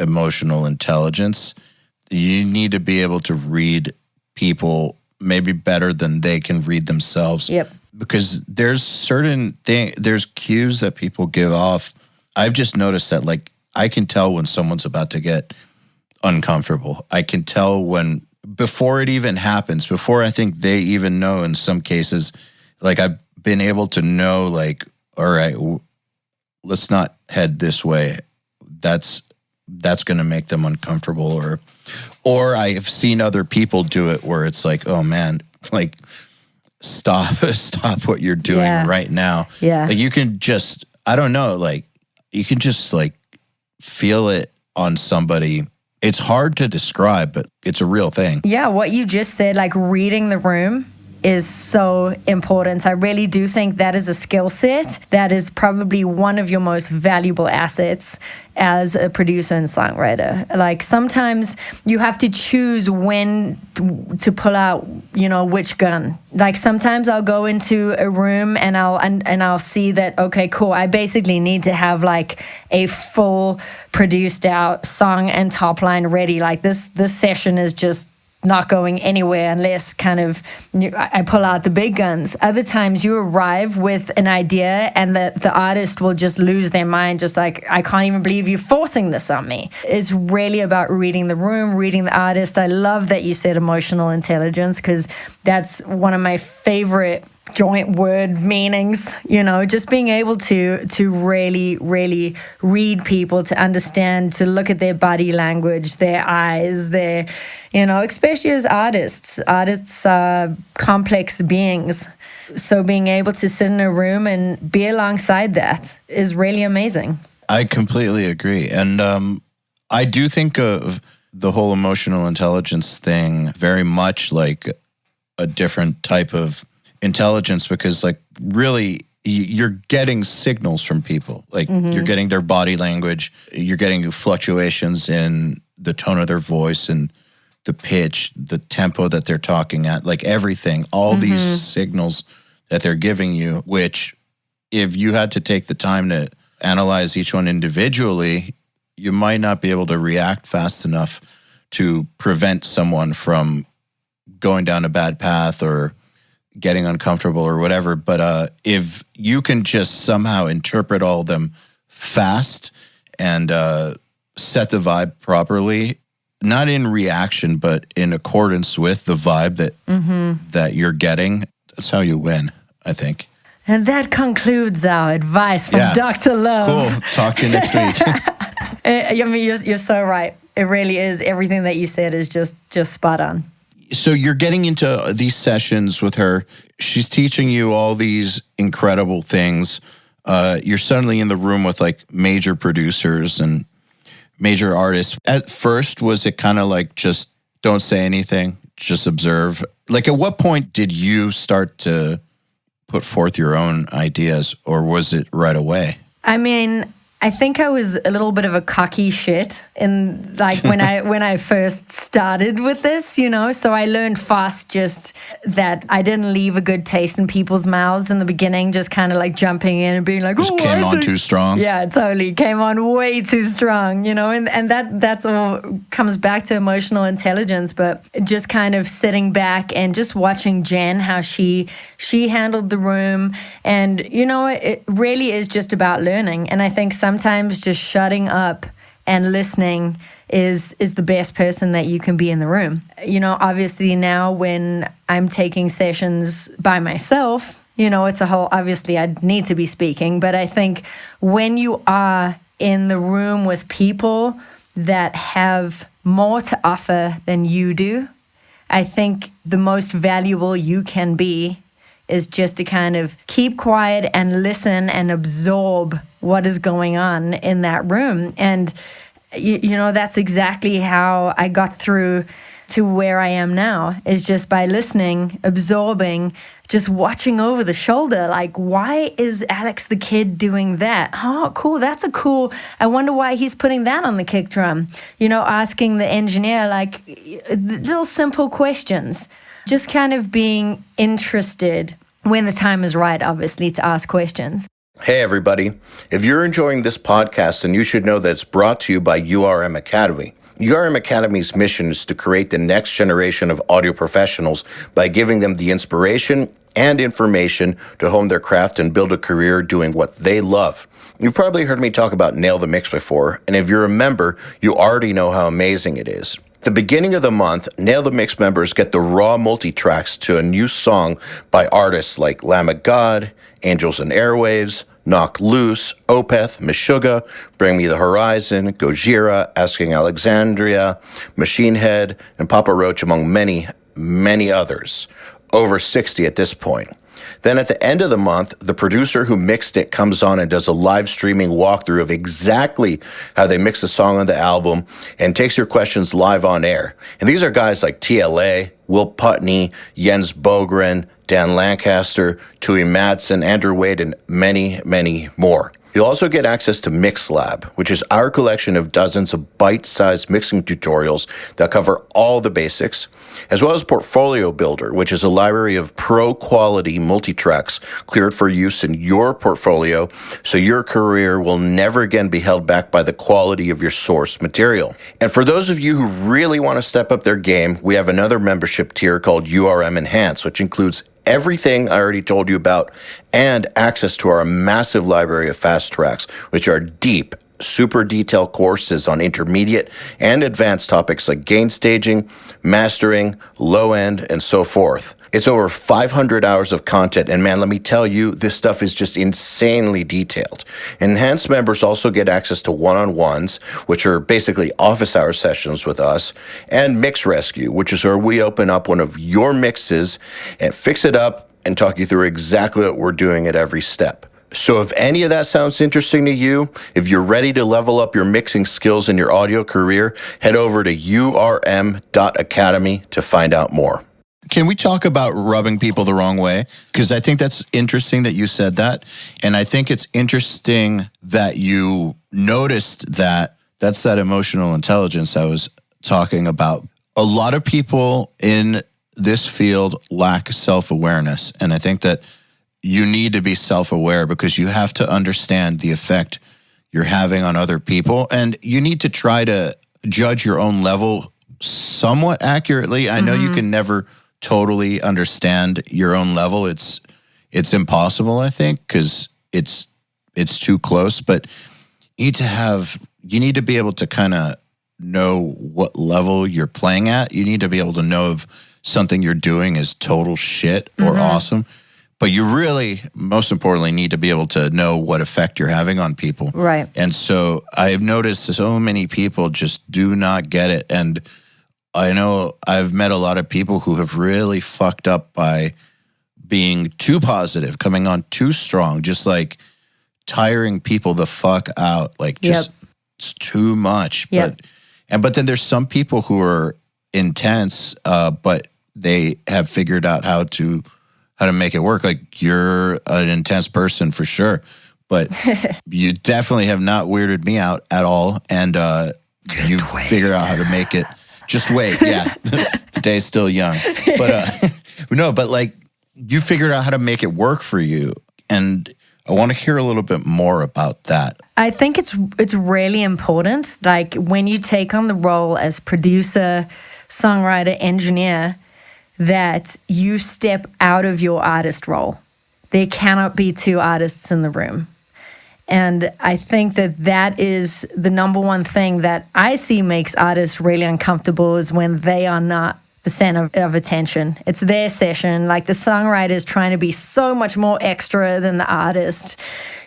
Speaker 2: emotional intelligence. You need to be able to read people maybe better than they can read themselves.
Speaker 3: Yep.
Speaker 2: because there's there's cues that people give off. I've just noticed that, like, I can tell when someone's about to get uncomfortable. I can tell when, before it even happens, before I think they even know in some cases, like, I've been able to know, like, all right, let's not head this way. That's going to make them uncomfortable. Or I have seen other people do it where it's like, oh man, like, stop what you're doing right now.
Speaker 3: Yeah.
Speaker 2: Like, you can just, I don't know, like, you can just, like, feel it on somebody. It's hard to describe, but it's a real thing.
Speaker 3: Yeah, what you just said, like, reading the room is so important. I really do think that is a skill set that is probably one of your most valuable assets as a producer and songwriter. Like, sometimes you have to choose when to pull out, you know, which gun. Like, sometimes I'll go into a room and I'll see that, okay, cool, I basically need to have, like, a full produced out song and top line ready. Like, this session is just not going anywhere unless kind of I pull out the big guns. Other times you arrive with an idea and the artist will just lose their mind, just like, I can't even believe you're forcing this on me. It's really about reading the room, reading the artist. I love that you said emotional intelligence, because that's one of my favorite joint word meanings, you know, just being able to really, really read people, to understand, to look at their body language, their eyes, their, you know, especially as artists are complex beings. So being able to sit in a room and be alongside that is really amazing.
Speaker 2: I completely agree. And I do think of the whole emotional intelligence thing very much like a different type of intelligence, because, like, really you're getting signals from people. Like, you're getting their body language, you're getting fluctuations in the tone of their voice and the pitch, the tempo that they're talking at, like, everything, all these signals that they're giving you, which if you had to take the time to analyze each one individually, you might not be able to react fast enough to prevent someone from going down a bad path or getting uncomfortable or whatever. But if you can just somehow interpret all of them fast and set the vibe properly, not in reaction, but in accordance with the vibe that you're getting, that's how you win, I think.
Speaker 3: And that concludes our advice from Dr. Love.
Speaker 2: Cool. Talk to you next week.
Speaker 3: I mean, you're so right. It really is. Everything that you said is just spot on.
Speaker 2: So you're getting into these sessions with her. She's teaching you all these incredible things. You're suddenly in the room with, like, major producers and major artists. At first, was it kind of like, just don't say anything, just observe? Like, at what point did you start to put forth your own ideas, or was it right away?
Speaker 3: I mean, I think I was a little bit of a cocky shit in, like, when I first started with this, you know. So I learned fast just that I didn't leave a good taste in people's mouths in the beginning, just kind of like jumping in and being like,
Speaker 2: just came on too strong.
Speaker 3: Yeah, totally. Came on way too strong, you know, and that's all comes back to emotional intelligence, but just kind of sitting back and just watching Jen, how she handled the room. And, you know, it really is just about learning. And I think sometimes just shutting up and listening is the best person that you can be in the room. You know, obviously now when I'm taking sessions by myself, you know, it's a whole, obviously I need to be speaking, but I think when you are in the room with people that have more to offer than you do, I think the most valuable you can be is just to kind of keep quiet and listen and absorb what is going on in that room. And, you know, that's exactly how I got through to where I am now, is just by listening, absorbing, just watching over the shoulder. Like, why is Alex the Kid doing that? Oh, cool. That's a cool, I wonder why he's putting that on the kick drum. You know, asking the engineer, like, little simple questions. Just kind of being interested when the time is right, obviously, to ask questions.
Speaker 2: Hey, everybody. If you're enjoying this podcast, then you should know that it's brought to you by URM Academy. URM Academy's mission is to create the next generation of audio professionals by giving them the inspiration and information to hone their craft and build a career doing what they love. You've probably heard me talk about Nail the Mix before, and if you're a member, you already know how amazing it is. At the beginning of the month, Nail the Mix members get the raw multi-tracks to a new song by artists like Lamb of God, Angels and Airwaves, Knock Loose, Opeth, Meshuggah, Bring Me the Horizon, Gojira, Asking Alexandria, Machine Head, and Papa Roach, among many, many others. Over 60 at this point. Then at the end of the month, the producer who mixed it comes on and does a live streaming walkthrough of exactly how they mix the song on the album and takes your questions live on air. And these are guys like TLA, Will Putney, Jens Bogren, Dan Lancaster, Tui Madsen, Andrew Wade, and many, many more. You'll also get access to MixLab, which is our collection of dozens of bite-sized mixing tutorials that cover all the basics, as well as Portfolio Builder, which is a library of pro-quality multi-tracks cleared for use in your portfolio, so your career will never again be held back by the quality of your source material. And for those of you who really want to step up their game, we have another membership tier called URM Enhanced, which includes everything I already told you about and access to our massive library of fast tracks, which are deep, super detailed courses on intermediate and advanced topics like gain staging, mastering, low end, and so forth. It's over 500 hours of content, and man, let me tell you, this stuff is just insanely detailed. Enhanced members also get access to one-on-ones, which are basically office hour sessions with us, and Mix Rescue, which is where we open up one of your mixes and fix it up and talk you through exactly what we're doing at every step. So if any of that sounds interesting to you, if you're ready to level up your mixing skills in your audio career, head over to urm.academy to find out more. Can we talk about rubbing people the wrong way? Because I think that's interesting that you said that. And I think it's interesting that you noticed that. That's that emotional intelligence I was talking about. A lot of people in this field lack self-awareness. And I think that you need to be self-aware because you have to understand the effect you're having on other people. And you need to try to judge your own level somewhat accurately. I know you can never totally understand your own level. It's impossible, I think, because it's too close. But you need to be able to kind of know what level you're playing at. You need to be able to know if something you're doing is total shit or awesome. But you really, most importantly, need to be able to know what effect you're having on people.
Speaker 3: Right.
Speaker 2: And so I've noticed so many people just do not get it. And I know I've met a lot of people who have really fucked up by being too positive, coming on too strong, just like tiring people the fuck out. Like just it's too much.
Speaker 3: Yep.
Speaker 2: But then there's some people who are intense, but they have figured out how to make it work. Like you're an intense person for sure, but you definitely have not weirded me out at all. And you figured out how to make it. Just wait. Yeah. The day's still young. But no, but like you figured out how to make it work for you. And I want to hear a little bit more about that.
Speaker 3: I think it's really important. Like when you take on the role as producer, songwriter, engineer, that you step out of your artist role. There cannot be two artists in the room. And I think that is the number one thing that I see makes artists really uncomfortable is when they are not the center of attention. It's their session. Like the songwriter is trying to be so much more extra than the artist,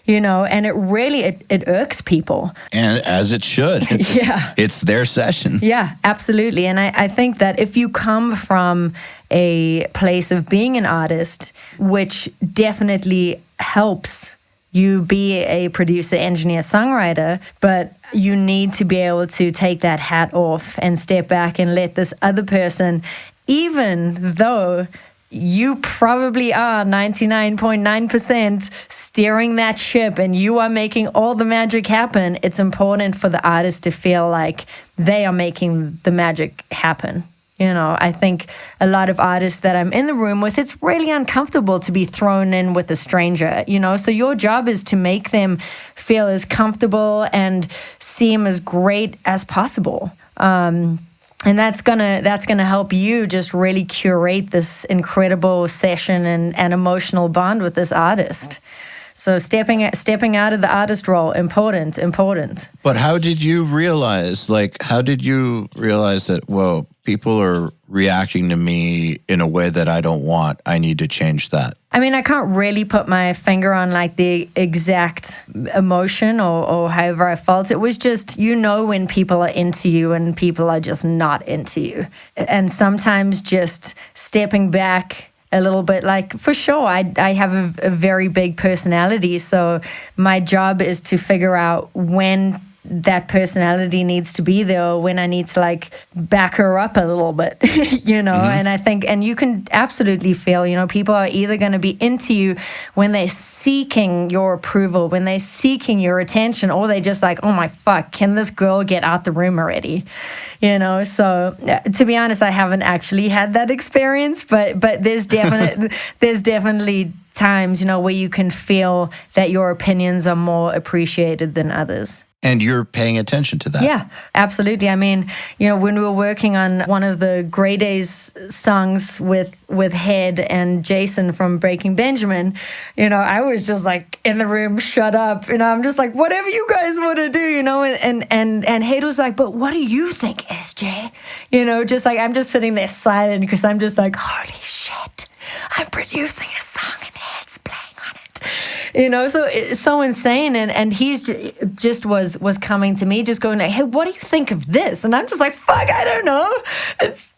Speaker 3: and it really, it irks people.
Speaker 2: And as it should. It's their session.
Speaker 3: Yeah, absolutely. And I think that if you come from a place of being an artist, which definitely helps you be a producer, engineer, songwriter, but you need to be able to take that hat off and step back and let this other person, even though you probably are 99.9% steering that ship and you are making all the magic happen, it's important for the artist to feel like they are making the magic happen. I think a lot of artists that I'm in the room with, it's really uncomfortable to be thrown in with a stranger, So your job is to make them feel as comfortable and seem as great as possible. And that's gonna help you just really curate this incredible session and emotional bond with this artist. So stepping out of the artist role, important.
Speaker 2: But how did you realize that, whoa, people are reacting to me in a way that I don't want? I need to change that.
Speaker 3: I mean, I can't really put my finger on like the exact emotion or however I felt. It was just, when people are into you and people are just not into you. And sometimes just stepping back a little bit, like for sure, I have a very big personality. So my job is to figure out when that personality needs to be there, or when I need to like back her up a little bit, And I think, and you can absolutely feel, people are either going to be into you when they're seeking your approval, when they're seeking your attention, or they just like, oh my fuck, can this girl get out the room already? So to be honest, I haven't actually had that experience, but there's definitely times, where you can feel that your opinions are more appreciated than others.
Speaker 2: And you're paying attention to that.
Speaker 3: Yeah, absolutely. I mean, when we were working on one of the Grey Days songs with Head and Jason from Breaking Benjamin, I was just like in the room, shut up. I'm just like, whatever you guys want to do, and Head was like, but what do you think, SJ? Just like, I'm just sitting there silent because I'm just like, holy shit, I'm producing a song and Head's playing on it. So it's so insane. And he's just was coming to me, just going like, hey, what do you think of this? And I'm just like, fuck, I don't know.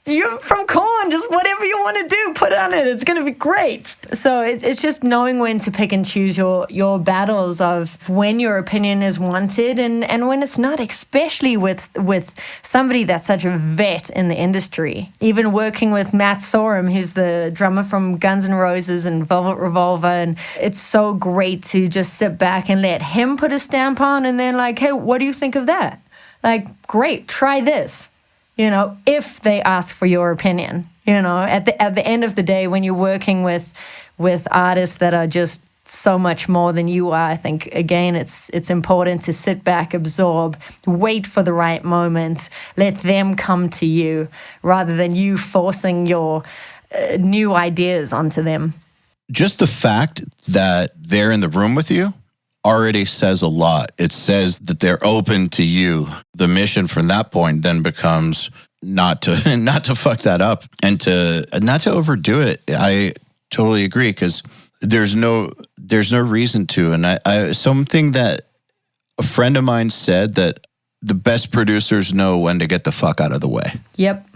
Speaker 3: You're from Korn, just whatever you want to do, put on it. It's going to be great. So it's just knowing when to pick and choose your battles of when your opinion is wanted and when it's not, especially with somebody that's such a vet in the industry. Even working with Matt Sorum, who's the drummer from Guns N' Roses and Velvet Revolver, and it's so great to just sit back and let him put a stamp on and then like, hey, what do you think of that? Like, great, try this. If they ask for your opinion, at the end of the day, when you're working with artists that are just so much more than you are, I think, again, it's important to sit back, absorb, wait for the right moment, let them come to you rather than you forcing your new ideas onto them.
Speaker 2: Just the fact that they're in the room with you already says a lot. It says that they're open to you. The mission from that point then becomes not to fuck that up and to not to overdo it. I totally agree, because there's no reason to. And I something that a friend of mine said, that the best producers know when to get the fuck out of the way.
Speaker 3: Yep.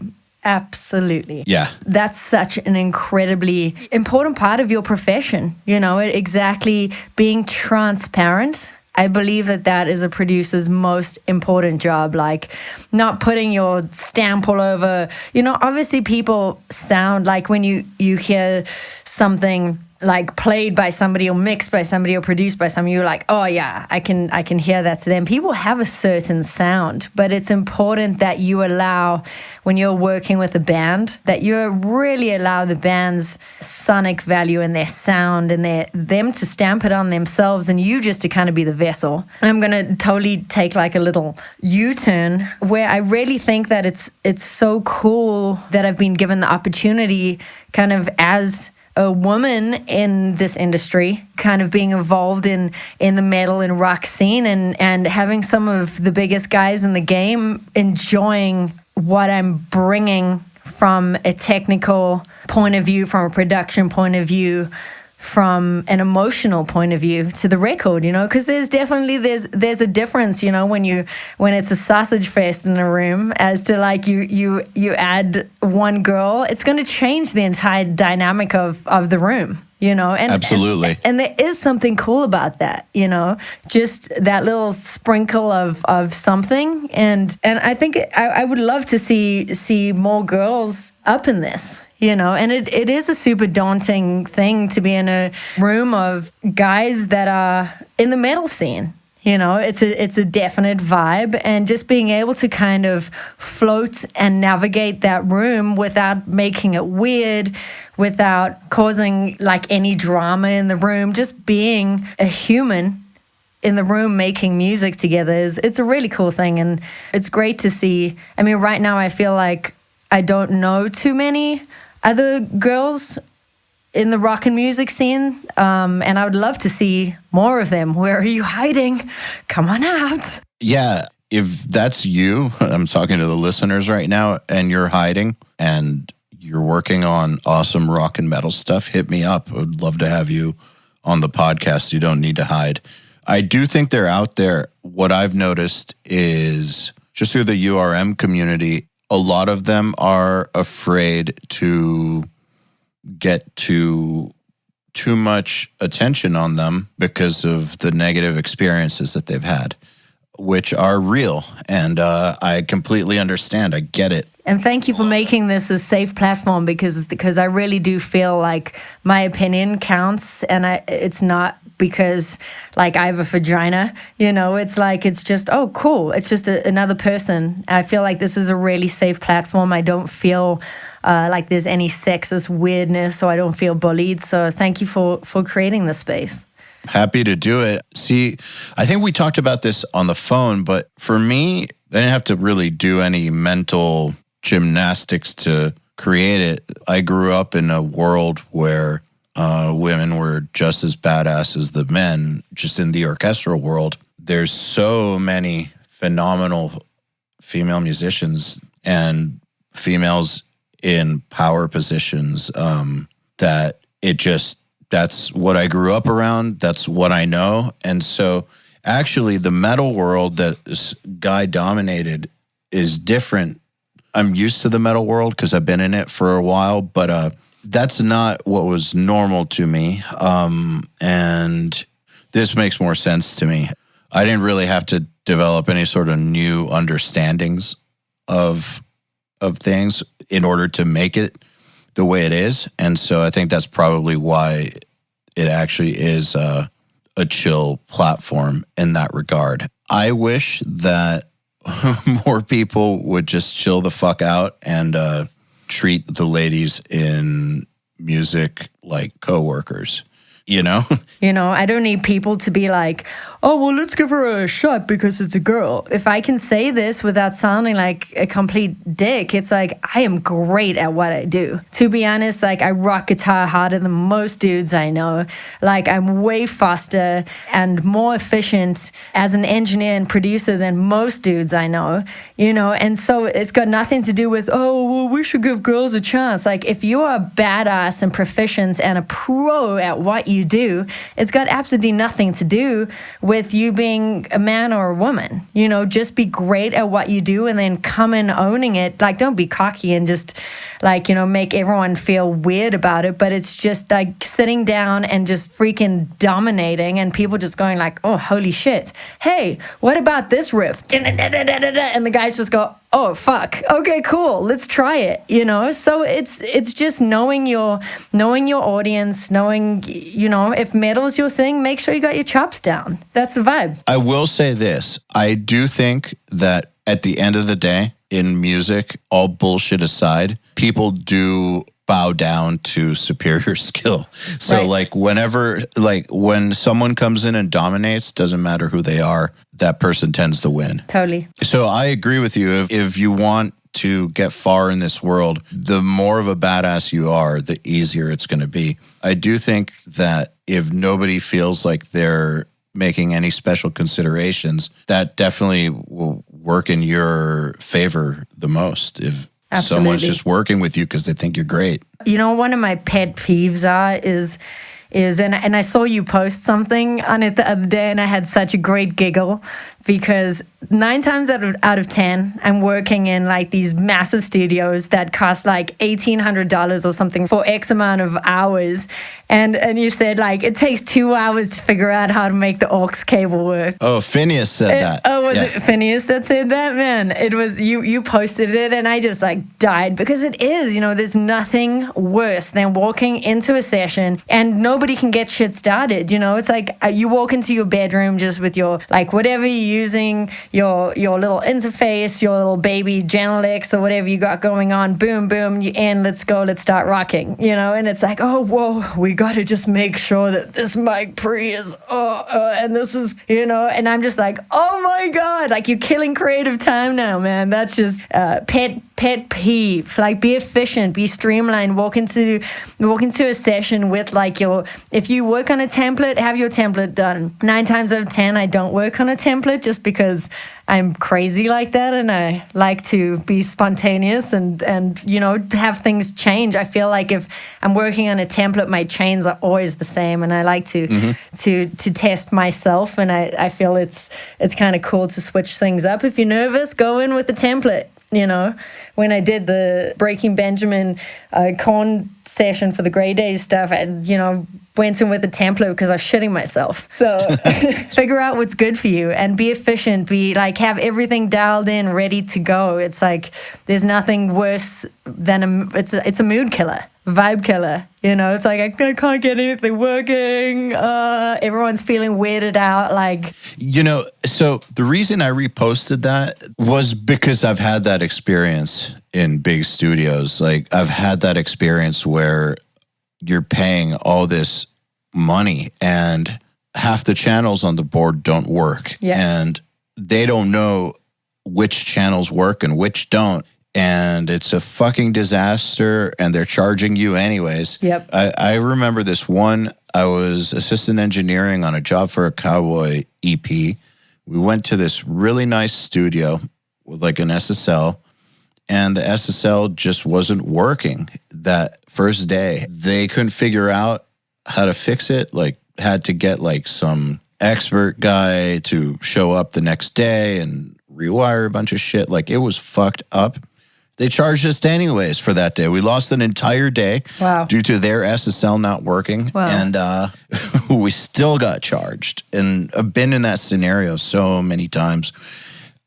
Speaker 3: Absolutely.
Speaker 2: Yeah.
Speaker 3: That's such an incredibly important part of your profession, exactly being transparent. I believe that is a producer's most important job, like not putting your stamp all over. Obviously people sound like when you hear something like played by somebody or mixed by somebody or produced by somebody, you're like, oh yeah, I can hear that to them. People have a certain sound, but it's important that you allow, when you're working with a band, that you really allow the band's sonic value and their sound and them to stamp it on themselves and you just to kind of be the vessel. I'm going to totally take like a little U-turn where I really think that it's so cool that I've been given the opportunity kind of as a woman in this industry, kind of being involved in the metal and rock scene and having some of the biggest guys in the game enjoying what I'm bringing from a technical point of view, from a production point of view, from an emotional point of view to the record, because there's a difference, when it's a sausage fest in a room as to like you add one girl, it's going to change the entire dynamic of the room, and
Speaker 2: absolutely.
Speaker 3: And there is something cool about that, just that little sprinkle of something. And I think I would love to see more girls up in this. And it is a super daunting thing to be in a room of guys that are in the metal scene. It's a definite vibe, and just being able to kind of float and navigate that room without making it weird, without causing like any drama in the room, just being a human in the room making music together it's a really cool thing. And it's great to see. I mean, right now I feel like I don't know too many other girls in the rock and music scene. And I would love to see more of them. Where are you hiding? Come on out.
Speaker 2: Yeah. If that's you, I'm talking to the listeners right now, and you're hiding and you're working on awesome rock and metal stuff, hit me up. I would love to have you on the podcast. You don't need to hide. I do think they're out there. What I've noticed is just through the URM community, a lot of them are afraid to get too much attention on them because of the negative experiences that they've had, which are real. And I completely understand. I get it.
Speaker 3: And thank you for making this a safe platform because I really do feel like my opinion counts, and it's not because like I have a vagina, it's like, it's just, oh, cool. It's just another person. I feel like this is a really safe platform. I don't feel like there's any sexist weirdness, so I don't feel bullied. So thank you for creating this space.
Speaker 2: Happy to do it. See, I think we talked about this on the phone, but for me, I didn't have to really do any mental gymnastics to create it. I grew up in a world where women were just as badass as the men, just in the orchestral world. There's so many phenomenal female musicians and females in power positions that that's what I grew up around. That's what I know. And so actually the metal world that is guy dominated is different. I'm used to the metal world because I've been in it for a while, but that's not what was normal to me. And this makes more sense to me. I didn't really have to develop any sort of new understandings of things in order to make it the way it is. And so I think that's probably why it actually is a chill platform in that regard. I wish that more people would just chill the fuck out and treat the ladies in music like coworkers.
Speaker 3: I don't need people to be like, oh, well, let's give her a shot because it's a girl. If I can say this without sounding like a complete dick, it's like, I am great at what I do. To be honest, like, I rock guitar harder than most dudes I know. Like, I'm way faster and more efficient as an engineer and producer than most dudes I know, and so it's got nothing to do with, oh, well, we should give girls a chance. Like, if you are badass and proficient and a pro at what you do, it's got absolutely nothing to do with you being a man or a woman. Just be great at what you do and then come in owning it. Like, don't be cocky and just like, make everyone feel weird about it. But it's just like sitting down and just freaking dominating and people just going like, oh, holy shit. Hey, what about this riff? And the guys just go, oh, fuck. Okay, cool. Let's try it. So it's just knowing your audience, knowing, if metal's your thing, make sure you got your chops down. That's the vibe.
Speaker 2: I will say this. I do think that at the end of the day, in music, all bullshit aside, people do bow down to superior skill. So
Speaker 3: right.
Speaker 2: when someone comes in and dominates, doesn't matter who they are, that person tends to win.
Speaker 3: Totally.
Speaker 2: So I agree with you. If you want to get far in this world, the more of a badass you are, the easier it's going to be. I do think that if nobody feels like they're making any special considerations, that definitely will work in your favor the most. If
Speaker 3: Absolutely.
Speaker 2: Someone's just working with you because they think you're great.
Speaker 3: One of my pet peeves is and I saw you post something on it the other day and I had such a great giggle because 9 times out of 10, I'm working in like these massive studios that cost like $1,800 or something for X amount of hours. And you said like, it takes 2 hours to figure out how to make the aux cable work.
Speaker 2: Oh, Phineas said that.
Speaker 3: Oh, was it Phineas that said that? Man, it was, you posted it and I just like died because it is, there's nothing worse than walking into a session and nobody can get shit started. It's like you walk into your bedroom just with your, like whatever you're using, your little interface, your little baby Genelex or whatever you got going on. Boom, boom, you in. Let's go. Let's start rocking. And it's like, oh, whoa, we got to just make sure that this mic pre is, and this is, and I'm just like, oh my God, like you're killing creative time now, man. That's just pet peeve. Like, be efficient, be streamlined. Walk into a session with like if you work on a template, have your template done. 9 times out of 10, I don't work on a template just because I'm crazy like that, and I like to be spontaneous and have things change. I feel like if I'm working on a template, my chains are always the same, and I like to test myself. And I feel it's kind of cool to switch things up. If you're nervous, go in with the template. When I did the Breaking Benjamin Korn session for the Grey Days stuff, I went in with a template because I was shitting myself. So figure out what's good for you and be efficient. Be like, have everything dialed in, ready to go. It's like there's nothing worse than it's a mood killer, vibe killer. It's like I can't get anything working. Everyone's feeling weirded out. Like,
Speaker 2: so the reason I reposted that was because I've had that experience in big studios. Like, I've had that experience where you're paying all this money and half the channels on the board don't work.
Speaker 3: Yeah.
Speaker 2: And they don't know which channels work and which don't. And it's a fucking disaster, and they're charging you anyways.
Speaker 3: Yep.
Speaker 2: I remember this one. I was assistant engineering on a Job for a Cowboy EP. We went to this really nice studio with like an SSL, and the SSL just wasn't working that first day. They couldn't figure out how to fix it. Like, had to get like some expert guy to show up the next day and rewire a bunch of shit. Like, it was fucked up. They charged us anyways for that day. We lost an entire day due to their SSL not working.
Speaker 3: Wow.
Speaker 2: And we still got charged. And I've been in that scenario so many times.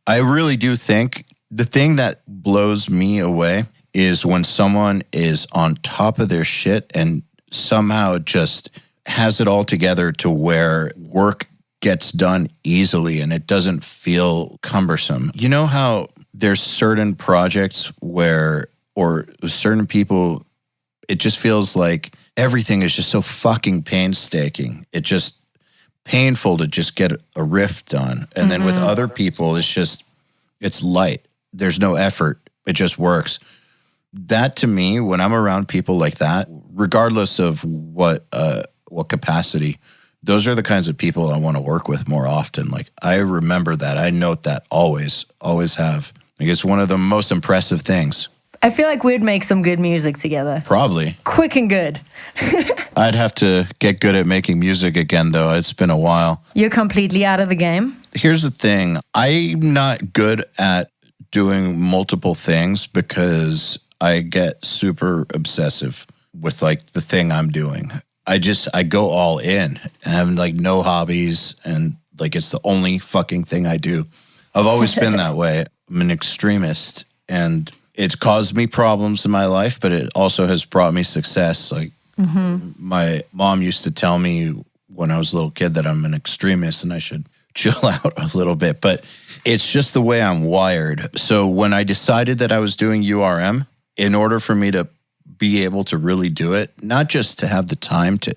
Speaker 2: I really do think the thing that blows me away is when someone is on top of their shit and somehow just has it all together to where work gets done easily and it doesn't feel cumbersome. You know how there's certain projects or certain people, it just feels like everything is just so fucking painstaking. It's just painful to just get a riff done. And then with other people, it's light. There's no effort. It just works. That, to me, when I'm around people like that, regardless of what capacity, those are the kinds of people I want to work with more often. Like, I remember that. I note that always have. Like, it's one of the most impressive things.
Speaker 3: I feel like we'd make some good music together.
Speaker 2: Probably.
Speaker 3: Quick and good.
Speaker 2: I'd have to get good at making music again, though. It's been a while.
Speaker 3: You're completely out of the game?
Speaker 2: Here's the thing. I'm not good at doing multiple things because I get super obsessive with like the thing I'm doing. I go all in and have like no hobbies, and like it's the only fucking thing I do. I've always been that way. I'm an extremist, and it's caused me problems in my life, but it also has brought me success. Like my mom used to tell me when I was a little kid that I'm an extremist and I should chill out a little bit, but it's just the way I'm wired. So when I decided that I was doing URM, in order for me to be able to really do it, not just to have the time to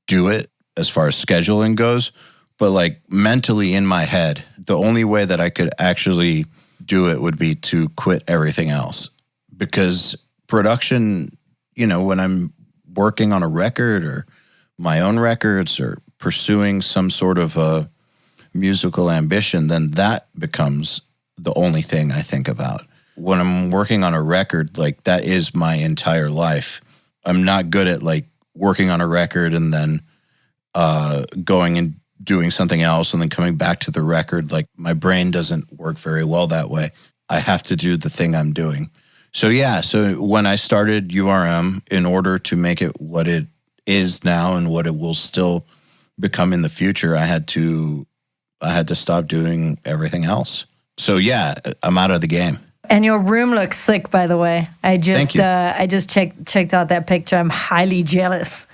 Speaker 2: do it as far as scheduling goes, but like mentally in my head, the only way that I could actually do it would be to quit everything else. Because production, when I'm working on a record or my own records or pursuing some sort of a musical ambition, then that becomes the only thing I think about. When I'm working on a record, like that is my entire life. I'm not good at like working on a record and then going and doing something else and then coming back to the record. Like my brain doesn't work very well that way. I have to do the thing I'm doing. So when I started URM, in order to make it what it is now and what it will still become in the future, I had to stop doing everything else. So I'm out of the game.
Speaker 3: And your room looks sick, by the way. I just checked out that picture. I'm highly jealous.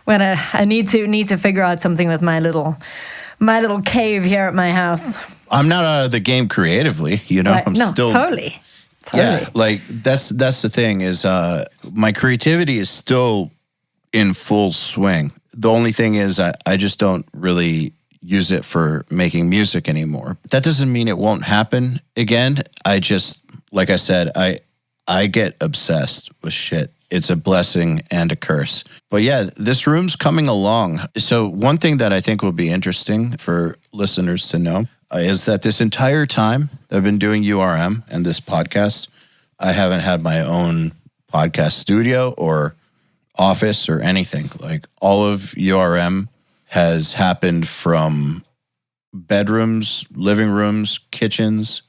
Speaker 3: When I need to figure out something with my little cave here at my house.
Speaker 2: I'm not out of the game creatively, you know.
Speaker 3: Right.
Speaker 2: I'm
Speaker 3: No,
Speaker 2: still
Speaker 3: totally.
Speaker 2: Yeah, like that's the thing is my creativity is still in full swing. The only thing is I just don't really use it for making music anymore. That doesn't mean it won't happen again. I just, like I said, I get obsessed with shit. It's a blessing and a curse. But yeah, this room's coming along. So one thing that I think will be interesting for listeners to know is that this entire time that I've been doing URM and this podcast, I haven't had my own podcast studio or office or anything. Like all of URM has happened from bedrooms, living rooms, kitchens,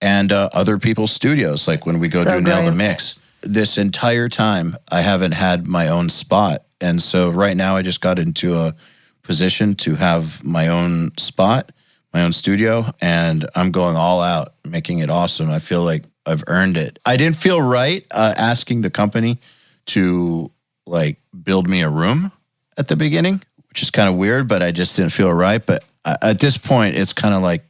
Speaker 2: and other people's studios, like when we go do Nail the Mix. This entire time, I haven't had my own spot. And so right now I just got into a position to have my own spot, my own studio, and I'm going all out, making it awesome. I feel like I've earned it. I didn't feel right asking the company to like build me a room at the beginning, which is kind of weird, but I just didn't feel right. But at this point, it's kind of like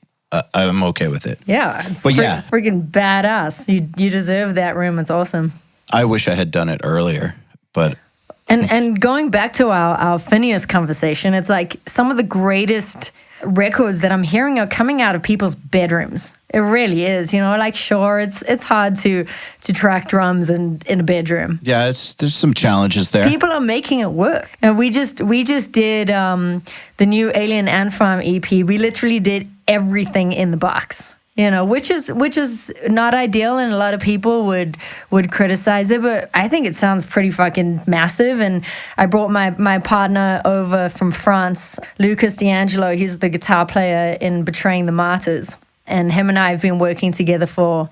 Speaker 2: I'm okay with it.
Speaker 3: Yeah, it's freaking badass. You deserve that room. It's awesome.
Speaker 2: I wish I had done it earlier, but...
Speaker 3: And going back to our Phineas conversation, it's like some of the greatest records that I'm hearing are coming out of people's bedrooms. It really is, you know, like sure, it's hard to track drums in a bedroom.
Speaker 2: Yeah, there's some challenges there.
Speaker 3: People are making it work. And we just did the new Alien Ant Farm EP. We literally did everything in the box. You know, which is not ideal, and a lot of people would criticize it, but I think it sounds pretty fucking massive. And I brought my partner over from France, Lucas D'Angelo. He's the guitar player in Betraying the Martyrs, and him and I have been working together for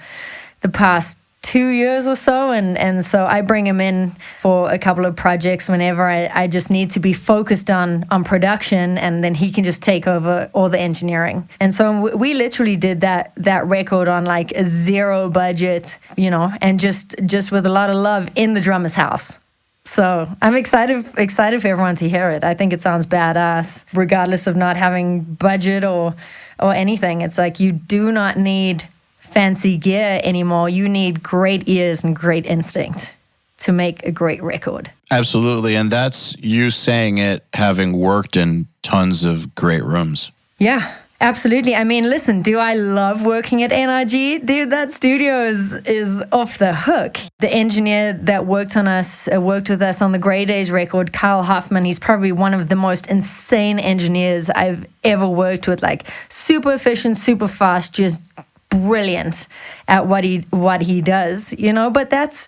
Speaker 3: the past 2 years or so, and so I bring him in for a couple of projects whenever I just need to be focused on production, and then he can just take over all the engineering. And so we literally did that record on like a zero budget, you know, and just with a lot of love in the drummer's house. So I'm excited for everyone to hear it. I think it sounds badass, regardless of not having budget or anything. It's like you do not need fancy gear anymore. You need great ears and great instinct to make a great record.
Speaker 2: Absolutely. And that's you saying it, having worked in tons of great rooms.
Speaker 3: Yeah, absolutely. I mean, listen, do I love working at NRG? Dude, that studio is off the hook. The engineer that worked with us on the Grey Days record, Kyle Hoffman, he's probably one of the most insane engineers I've ever worked with. Like super efficient, super fast, just brilliant at what he does, you know. But that's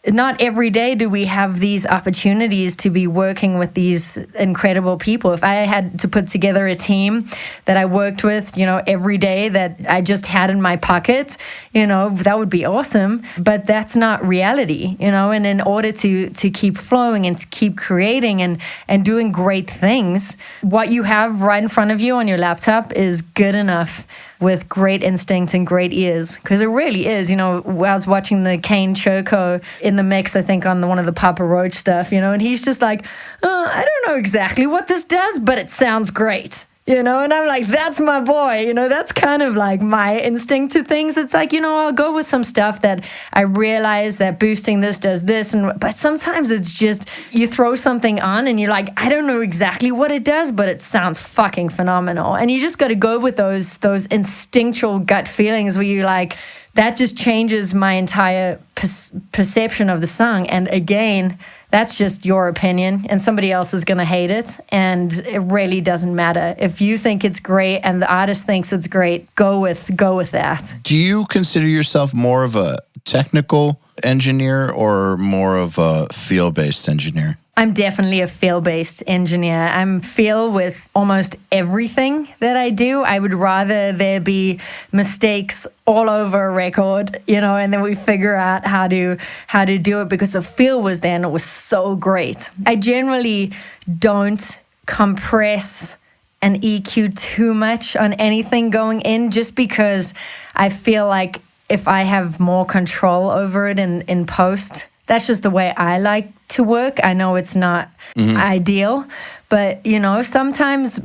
Speaker 3: not every day do we have these opportunities to be working with these incredible people. If I had to put together a team that I worked with, you know, every day that I just had in my pocket, you know, that would be awesome. But that's not reality, you know. And in order to keep flowing and to keep creating and doing great things, what you have right in front of you on your laptop is good enough, with great instinct and great ears, because it really is. You know, I was watching the Kane Choco in the mix, I think on one of the Papa Roach stuff, you know, and he's just like, I don't know exactly what this does, but it sounds great. You know, and I'm like, that's my boy. You know, that's kind of like my instinct to things. It's like, you know, I'll go with some stuff that I realize that boosting this does this. But sometimes it's just you throw something on and you're like, I don't know exactly what it does, but it sounds fucking phenomenal. And you just got to go with those instinctual gut feelings where you're like, that just changes my entire perception of the song. And again, that's just your opinion, and somebody else is going to hate it, and it really doesn't matter. If you think it's great and the artist thinks it's great, go with that. Do
Speaker 2: you consider yourself more of a technical engineer or more of a feel-based engineer?
Speaker 3: I'm definitely a feel-based engineer. I'm feel with almost everything that I do. I would rather there be mistakes all over a record, you know, and then we figure out how to do it because the feel was there and it was so great. I generally don't compress and EQ too much on anything going in, just because I feel like if I have more control over it in post, that's just the way I like to work. I know it's not ideal, but you know, sometimes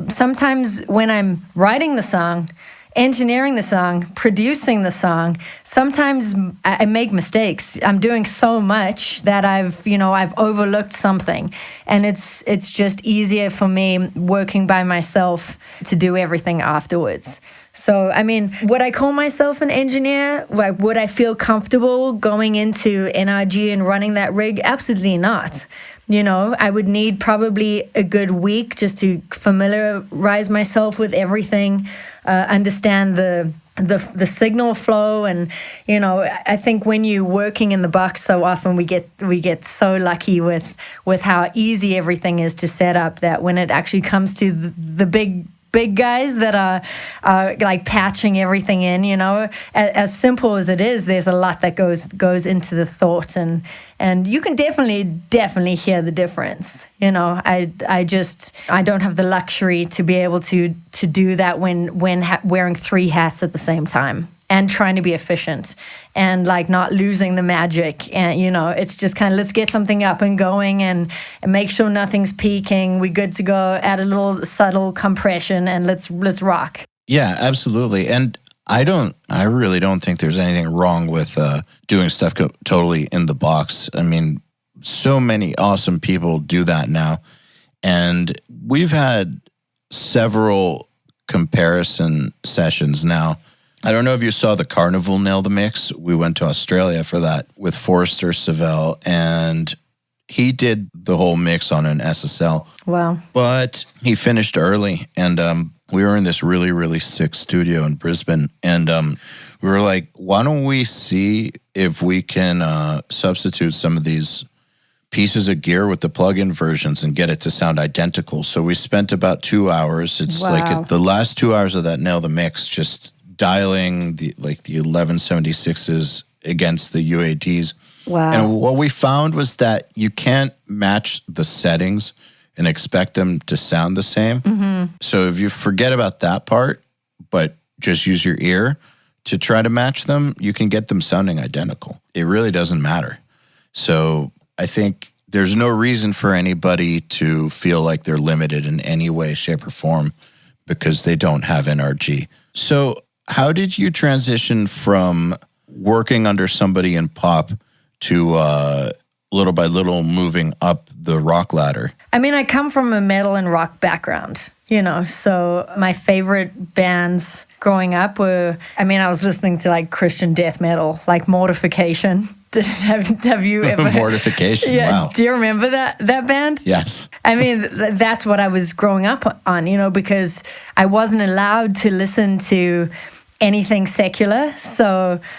Speaker 3: when I'm writing the song, engineering the song, producing the song, sometimes I make mistakes. I'm doing so much that I've overlooked something, and it's just easier for me working by myself to do everything afterwards. So, I mean, would I call myself an engineer? Like, would I feel comfortable going into NRG and running that rig? Absolutely not. I would need probably a good week just to familiarize myself with everything, understand the signal flow, and I think when you're working in the box so often, we get so lucky with how easy everything is to set up, that when it actually comes to the big guys that are like patching everything in, as simple as it is, there's a lot that goes into the thought, and you can definitely hear the difference. I don't have the luxury to be able to do that when wearing 3 hats at the same time and trying to be efficient and like not losing the magic. And, it's just kind of, let's get something up and going and make sure nothing's peaking. We're good to go. Add a little subtle compression and let's rock.
Speaker 2: Yeah, absolutely. And I really don't think there's anything wrong with doing stuff totally in the box. I mean, so many awesome people do that now. And we've had several comparison sessions now. I don't know if you saw the Carnival Nail the Mix. We went to Australia for that with Forrester Savell, and he did the whole mix on an SSL.
Speaker 3: Wow.
Speaker 2: But he finished early, and we were in this really, really sick studio in Brisbane, and we were like, why don't we see if we can substitute some of these pieces of gear with the plug-in versions and get it to sound identical. So we spent about 2 hours. It's like the last 2 hours of that Nail the Mix, just dialing the 1176s against the UADs.
Speaker 3: Wow.
Speaker 2: And what we found was that you can't match the settings and expect them to sound the same. Mm-hmm. So if you forget about that part, but just use your ear to try to match them, you can get them sounding identical. It really doesn't matter. So I think there's no reason for anybody to feel like they're limited in any way, shape, or form because they don't have NRG. So how did you transition from working under somebody in pop to little by little moving up the rock ladder?
Speaker 3: I mean, I come from a metal and rock background, so my favorite bands growing up were, I was listening to like Christian death metal, like Mortification. Have you ever?
Speaker 2: Mortification,
Speaker 3: yeah,
Speaker 2: wow.
Speaker 3: Do you remember that band?
Speaker 2: Yes.
Speaker 3: I mean, that's what I was growing up on, because I wasn't allowed to listen to anything secular.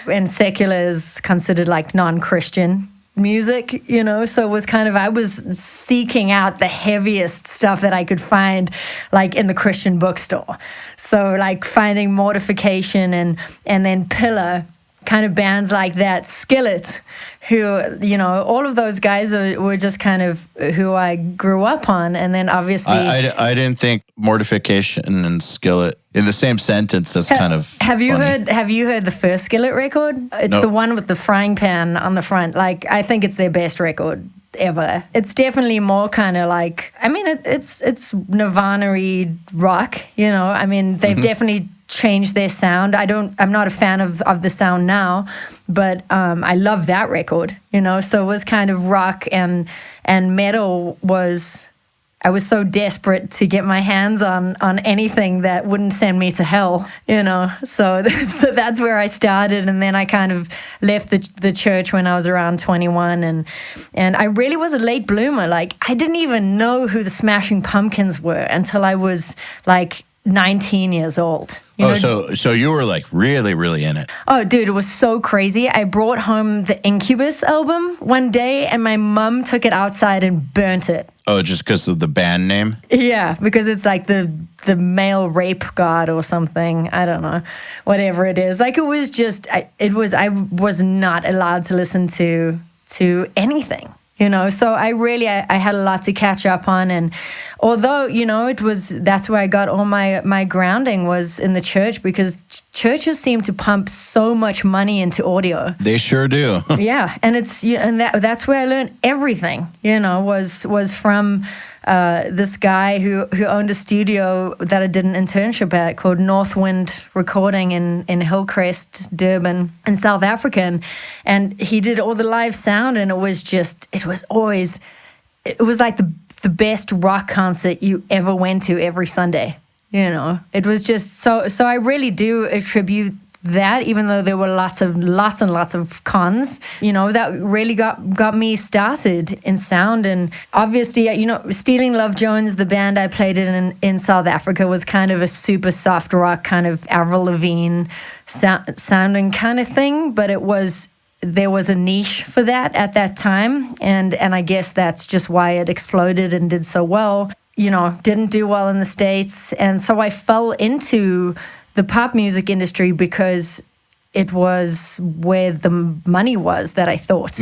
Speaker 3: And secular is considered like non-Christian music, so it was kind of, I was seeking out the heaviest stuff that I could find like in the Christian bookstore. So like finding Mortification and then Pillar, kind of bands like that, Skillet, who, all of those guys were just kind of who I grew up on. And then obviously...
Speaker 2: I didn't think Mortification and Skillet in the same sentence. That's kind of
Speaker 3: Have you
Speaker 2: funny.
Speaker 3: heard the first Skillet record? It's
Speaker 2: Nope.
Speaker 3: the one with the frying pan on the front. Like, I think it's their best record ever. It's definitely more kind of like, it's Nirvana-y rock, they've definitely changed their sound. I'm not a fan of the sound now, but I love that record, so it was kind of rock and metal was, I was so desperate to get my hands on anything that wouldn't send me to hell, so that's where I started. And then I kind of left the church when I was around 21, and I really was a late bloomer. Like, I didn't even know who the Smashing Pumpkins were until I was like 19 years old.
Speaker 2: So you were like really, really in it.
Speaker 3: Oh, dude, it was so crazy. I brought home the Incubus album one day and my mom took it outside and burnt it.
Speaker 2: Oh, just because of the band name?
Speaker 3: Yeah, because it's like the male rape god or something. I don't know. Whatever it is. Like, it was just, I was not allowed to listen to anything. So I had a lot to catch up on. And although, that's where I got all my grounding was in the church, because churches seem to pump so much money into audio.
Speaker 2: They sure do.
Speaker 3: Yeah. And that's where I learned everything, was from this guy who owned a studio that I did an internship at called Northwind Recording in Hillcrest, Durban, in South Africa. And he did all the live sound, and it was like the best rock concert you ever went to every Sunday. You know, it was just so I really do attribute that, even though there were lots and lots of cons, you know, that really got me started in sound. And obviously, you know, Stealing Love Jones, the band I played in South Africa, was kind of a super soft rock, kind of Avril Lavigne sounding kind of thing, but there was a niche for that at that time, and I guess that's just why it exploded and did so well. You know, didn't do well in the States, and so I fell into the pop music industry because it was where the money was, that I thought.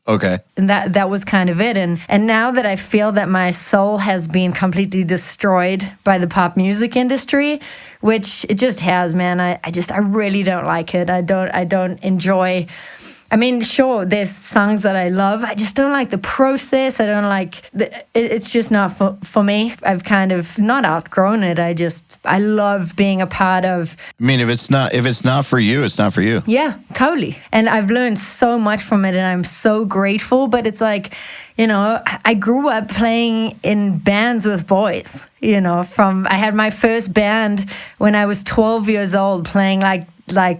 Speaker 2: Okay.
Speaker 3: And that was kind of it. And now that I feel that my soul has been completely destroyed by the pop music industry, which it just has, man, I really don't like it. I don't enjoy. I mean, sure, there's songs that I love. I just don't like the process. I don't like it's just not for me. I've kind of not outgrown it. I love being a part of.
Speaker 2: I mean, if it's not for you, it's not for you.
Speaker 3: Yeah, totally. And I've learned so much from it, and I'm so grateful. But it's like, you know, I grew up playing in bands with boys. You know, I had my first band when I was 12 years old, playing like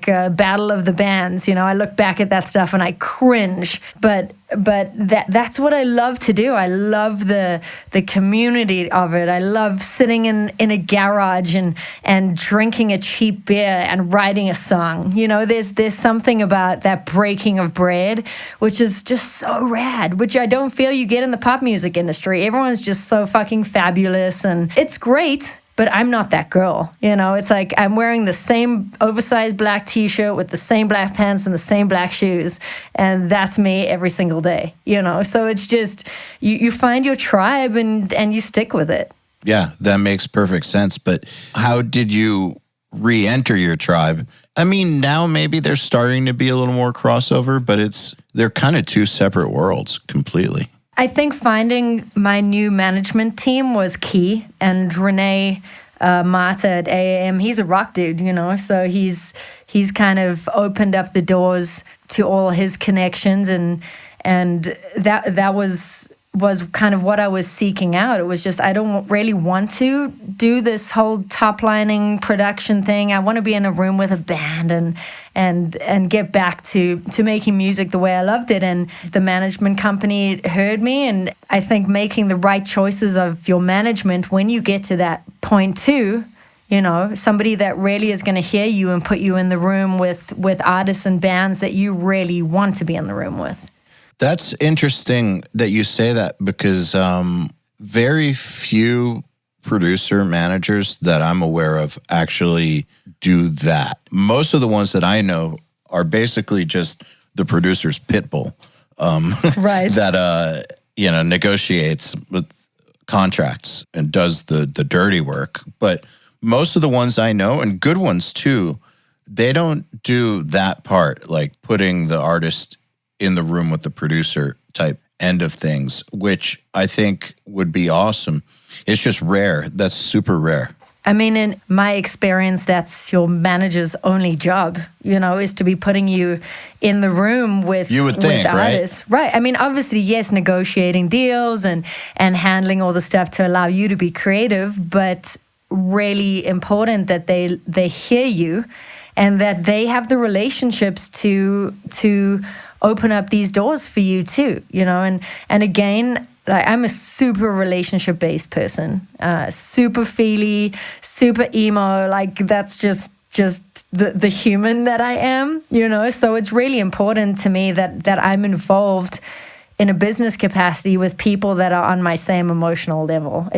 Speaker 3: Battle of the Bands. You know, I look back at that stuff and I cringe, but that's what I love to do. I love the community of it. I love sitting in a garage and drinking a cheap beer and writing a song. You know, there's something about that breaking of bread, which is just so rad, which I don't feel you get in the pop music industry. Everyone's just so fucking fabulous, and it's great. But I'm not that girl, you know? It's like I'm wearing the same oversized black T-shirt with the same black pants and the same black shoes, and that's me every single day, you know? So it's just, you find your tribe and you stick with it.
Speaker 2: Yeah, that makes perfect sense. But how did you re-enter your tribe? I mean, now maybe there's starting to be a little more crossover, but they're kind of two separate worlds completely.
Speaker 3: I think finding my new management team was key, and Renee Mata at AAM, he's a rock dude, you know, so he's kind of opened up the doors to all his connections, and that was kind of what I was seeking out. It was just, I don't really want to do this whole top-lining production thing. I want to be in a room with a band and get back to making music the way I loved it. And the management company heard me, and I think making the right choices of your management when you get to that point too, you know, somebody that really is going to hear you and put you in the room with artists and bands that you really want to be in the room with.
Speaker 2: That's interesting that you say that, because very few producer managers that I'm aware of actually do that. Most of the ones that I know are basically just the producer's pit bull,
Speaker 3: right?
Speaker 2: That negotiates with contracts and does the dirty work. But most of the ones I know, and good ones too, they don't do that part, like putting the artist in the room with the producer type end of things, which I think would be awesome. It's just rare. That's super rare.
Speaker 3: I mean, in my experience, that's your manager's only job, you know, is to be putting you in the room with,
Speaker 2: you would think,
Speaker 3: artists. Right. I mean, obviously, yes, negotiating deals and handling all the stuff to allow you to be creative, but really important that they hear you and that they have the relationships to open up these doors for you too, you know, and again, like, I'm a super relationship-based person, super feely, super emo, like that's just the human that I am, you know, so it's really important to me that I'm involved in a business capacity with people that are on my same emotional level.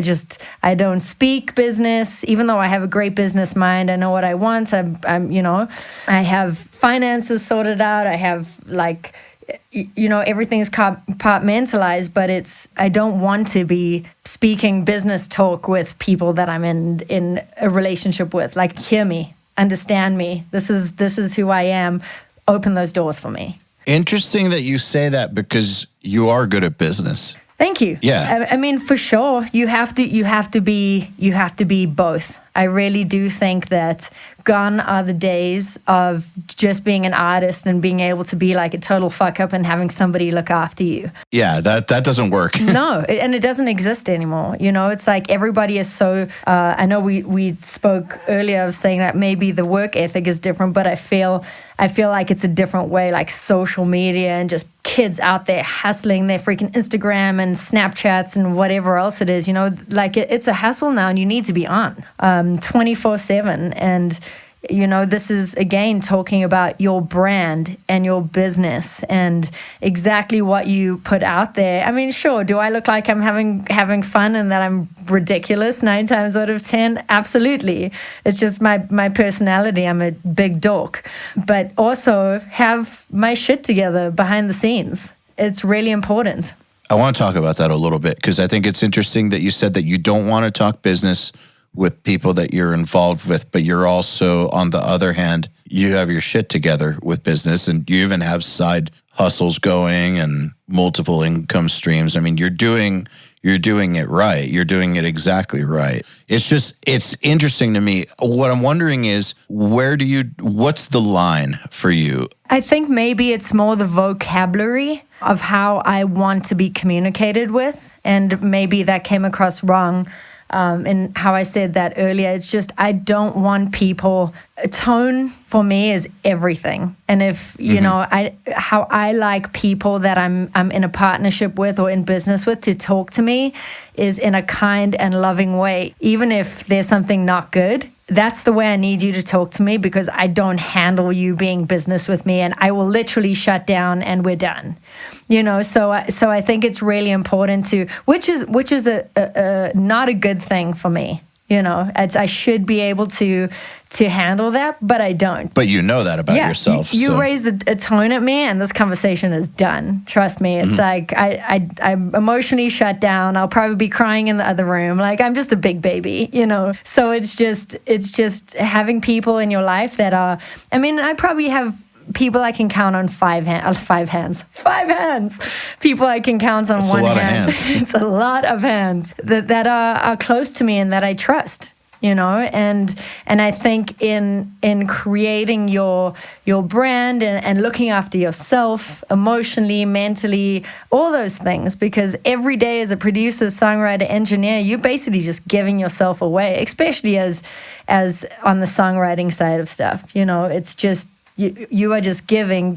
Speaker 3: I don't speak business, even though I have a great business mind. I know what I want. I'm you know, I have finances sorted out. I have everything's compartmentalized, but I don't want to be speaking business talk with people that I'm in a relationship with. Like, hear me, understand me. This is who I am. Open those doors for me.
Speaker 2: Interesting that you say that, because you are good at business.
Speaker 3: Thank you.
Speaker 2: Yeah.
Speaker 3: I mean, for sure, you have to be both. I really do think that gone are the days of just being an artist and being able to be like a total fuck up and having somebody look after you.
Speaker 2: Yeah, that doesn't work.
Speaker 3: No, and it doesn't exist anymore. You know, it's like everybody is so, I know we spoke earlier of saying that maybe the work ethic is different, but I feel like it's a different way, like social media and just kids out there hustling their freaking Instagram and Snapchats and whatever else it is, you know, like it's a hustle now and you need to be on 24/7. And, you know, this is, again, talking about your brand and your business and exactly what you put out there. I mean, sure, do I look like I'm having fun and that I'm ridiculous 9 times out of 10? Absolutely. It's just my personality. I'm a big dork. But also have my shit together behind the scenes. It's really important.
Speaker 2: I want to talk about that a little bit because I think it's interesting that you said that you don't want to talk business with people that you're involved with, but you're also, on the other hand, you have your shit together with business and you even have side hustles going and multiple income streams. I mean, you're doing it right. You're doing it exactly right. It's interesting to me. What I'm wondering is, what's the line for you?
Speaker 3: I think maybe it's more the vocabulary of how I want to be communicated with. And maybe that came across wrong. And how I said that earlier, it's just I don't want people. Tone for me is everything, and if you know, how I like people that I'm in a partnership with or in business with to talk to me is in a kind and loving way, even if there's something not good. That's the way I need you to talk to me because I don't handle you being business with me, and I will literally shut down and we're done. You know, so I think it's really important to, which is a not a good thing for me. You know, I should be able to handle that, but I don't.
Speaker 2: But you know that about yourself.
Speaker 3: You raise a tone at me and this conversation is done. Trust me. It's like I'm emotionally shut down. I'll probably be crying in the other room. Like I'm just a big baby, you know. So it's just having people in your life that are, I mean, I probably have people I can count on 5 hands. People I can count on one hand. It's a lot of hands that are close to me and that I trust, you know. And I think in creating your brand and looking after yourself emotionally, mentally, all those things, because every day as a producer, songwriter, engineer, you're basically just giving yourself away, especially as on the songwriting side of stuff. You know, it's just you are just giving.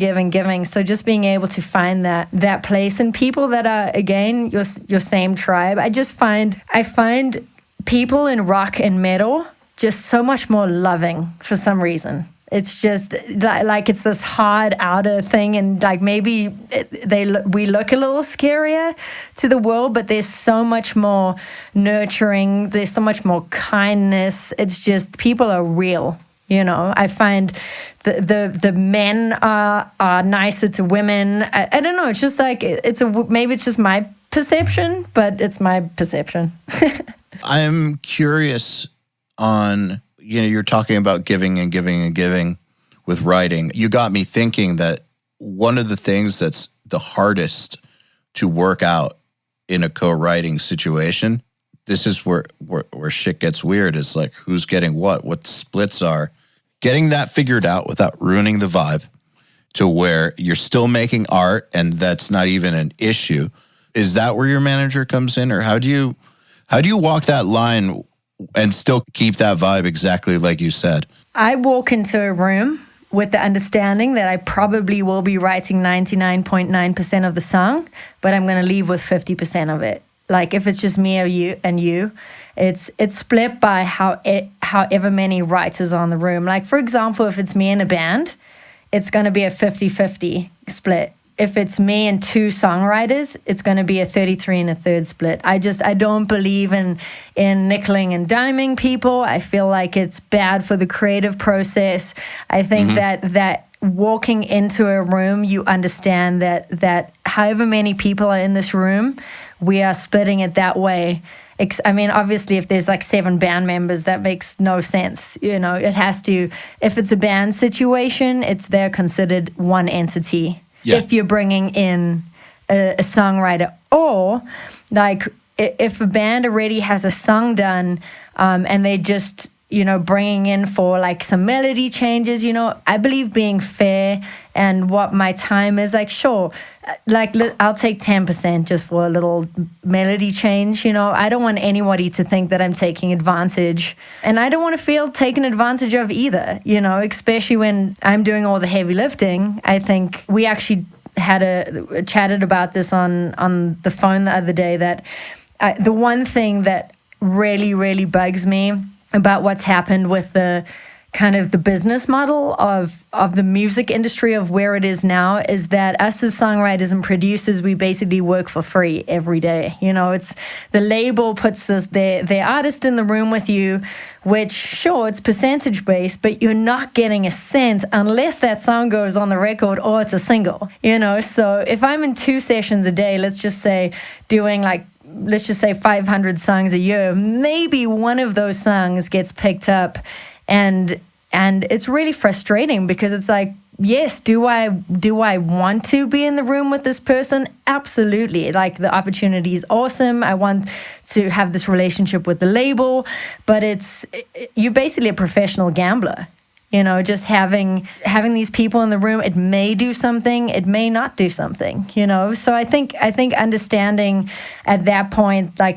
Speaker 3: So just being able to find that place and people that are, again, your same tribe. I find people in rock and metal just so much more loving for some reason. It's just like it's this hard outer thing, and like maybe we look a little scarier to the world, but there's so much more nurturing. There's so much more kindness. It's just people are real. You know, I find the men are nicer to women. I don't know. It's just like maybe it's just my perception, but it's my perception.
Speaker 2: I'm curious on, you know, you're talking about giving and giving and giving with writing. You got me thinking that one of the things that's the hardest to work out in a co-writing situation, this is where shit gets weird, is like who's getting what the splits are. Getting that figured out without ruining the vibe to where you're still making art and that's not even an issue. Is that where your manager comes in, or how do you walk that line and still keep that vibe exactly like you said?
Speaker 3: I walk into a room with the understanding that I probably will be writing 99.9% of the song, but I'm going to leave with 50% of it. Like if it's just me or you, it's split by however many writers are in the room. Like for example, if it's me and a band, it's going to be a 50-50 split. If it's me and 2 songwriters, it's going to be a 33 and a third split. I don't believe in nickeling and diming people. I feel like it's bad for the creative process. I think that walking into a room, you understand that however many people are in this room, we are splitting it that way. I mean, obviously, if there's like 7 band members, that makes no sense. You know, it has to, if it's a band situation, they're considered one entity. Yeah. If you're bringing in a songwriter. Or like if a band already has a song done and they just, bringing in for like some melody changes, I believe being fair and what my time is, like, sure, like I'll take 10% just for a little melody change. I don't want anybody to think that I'm taking advantage, and I don't want to feel taken advantage of either, especially when I'm doing all the heavy lifting. I think we actually chatted about this on the phone the other day, that the one thing that really, really bugs me about what's happened with the kind of the business model of the music industry, of where it is now, is that us as songwriters and producers, we basically work for free every day. It's the label puts their artist in the room with you, which, sure, it's percentage based, but you're not getting a cent unless that song goes on the record or it's a single. So if I'm in 2 sessions a day, let's just say 500 songs a year, maybe one of those songs gets picked up, and it's really frustrating, because it's like, yes, do I want to be in the room with this person? Absolutely. Like, the opportunity is awesome. I want to have this relationship with the label, but you're basically a professional gambler. Just having these people in the room, it may do something, it may not do something, So I think understanding at that point, like,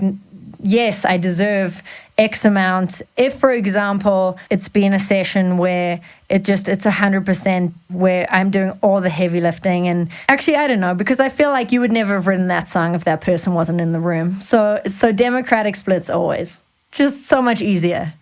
Speaker 3: yes, I deserve X amount. If, for example, it's been a session where it's 100% where I'm doing all the heavy lifting, and actually, I don't know, because I feel like you would never have written that song if that person wasn't in the room. So democratic splits always. Just so much easier.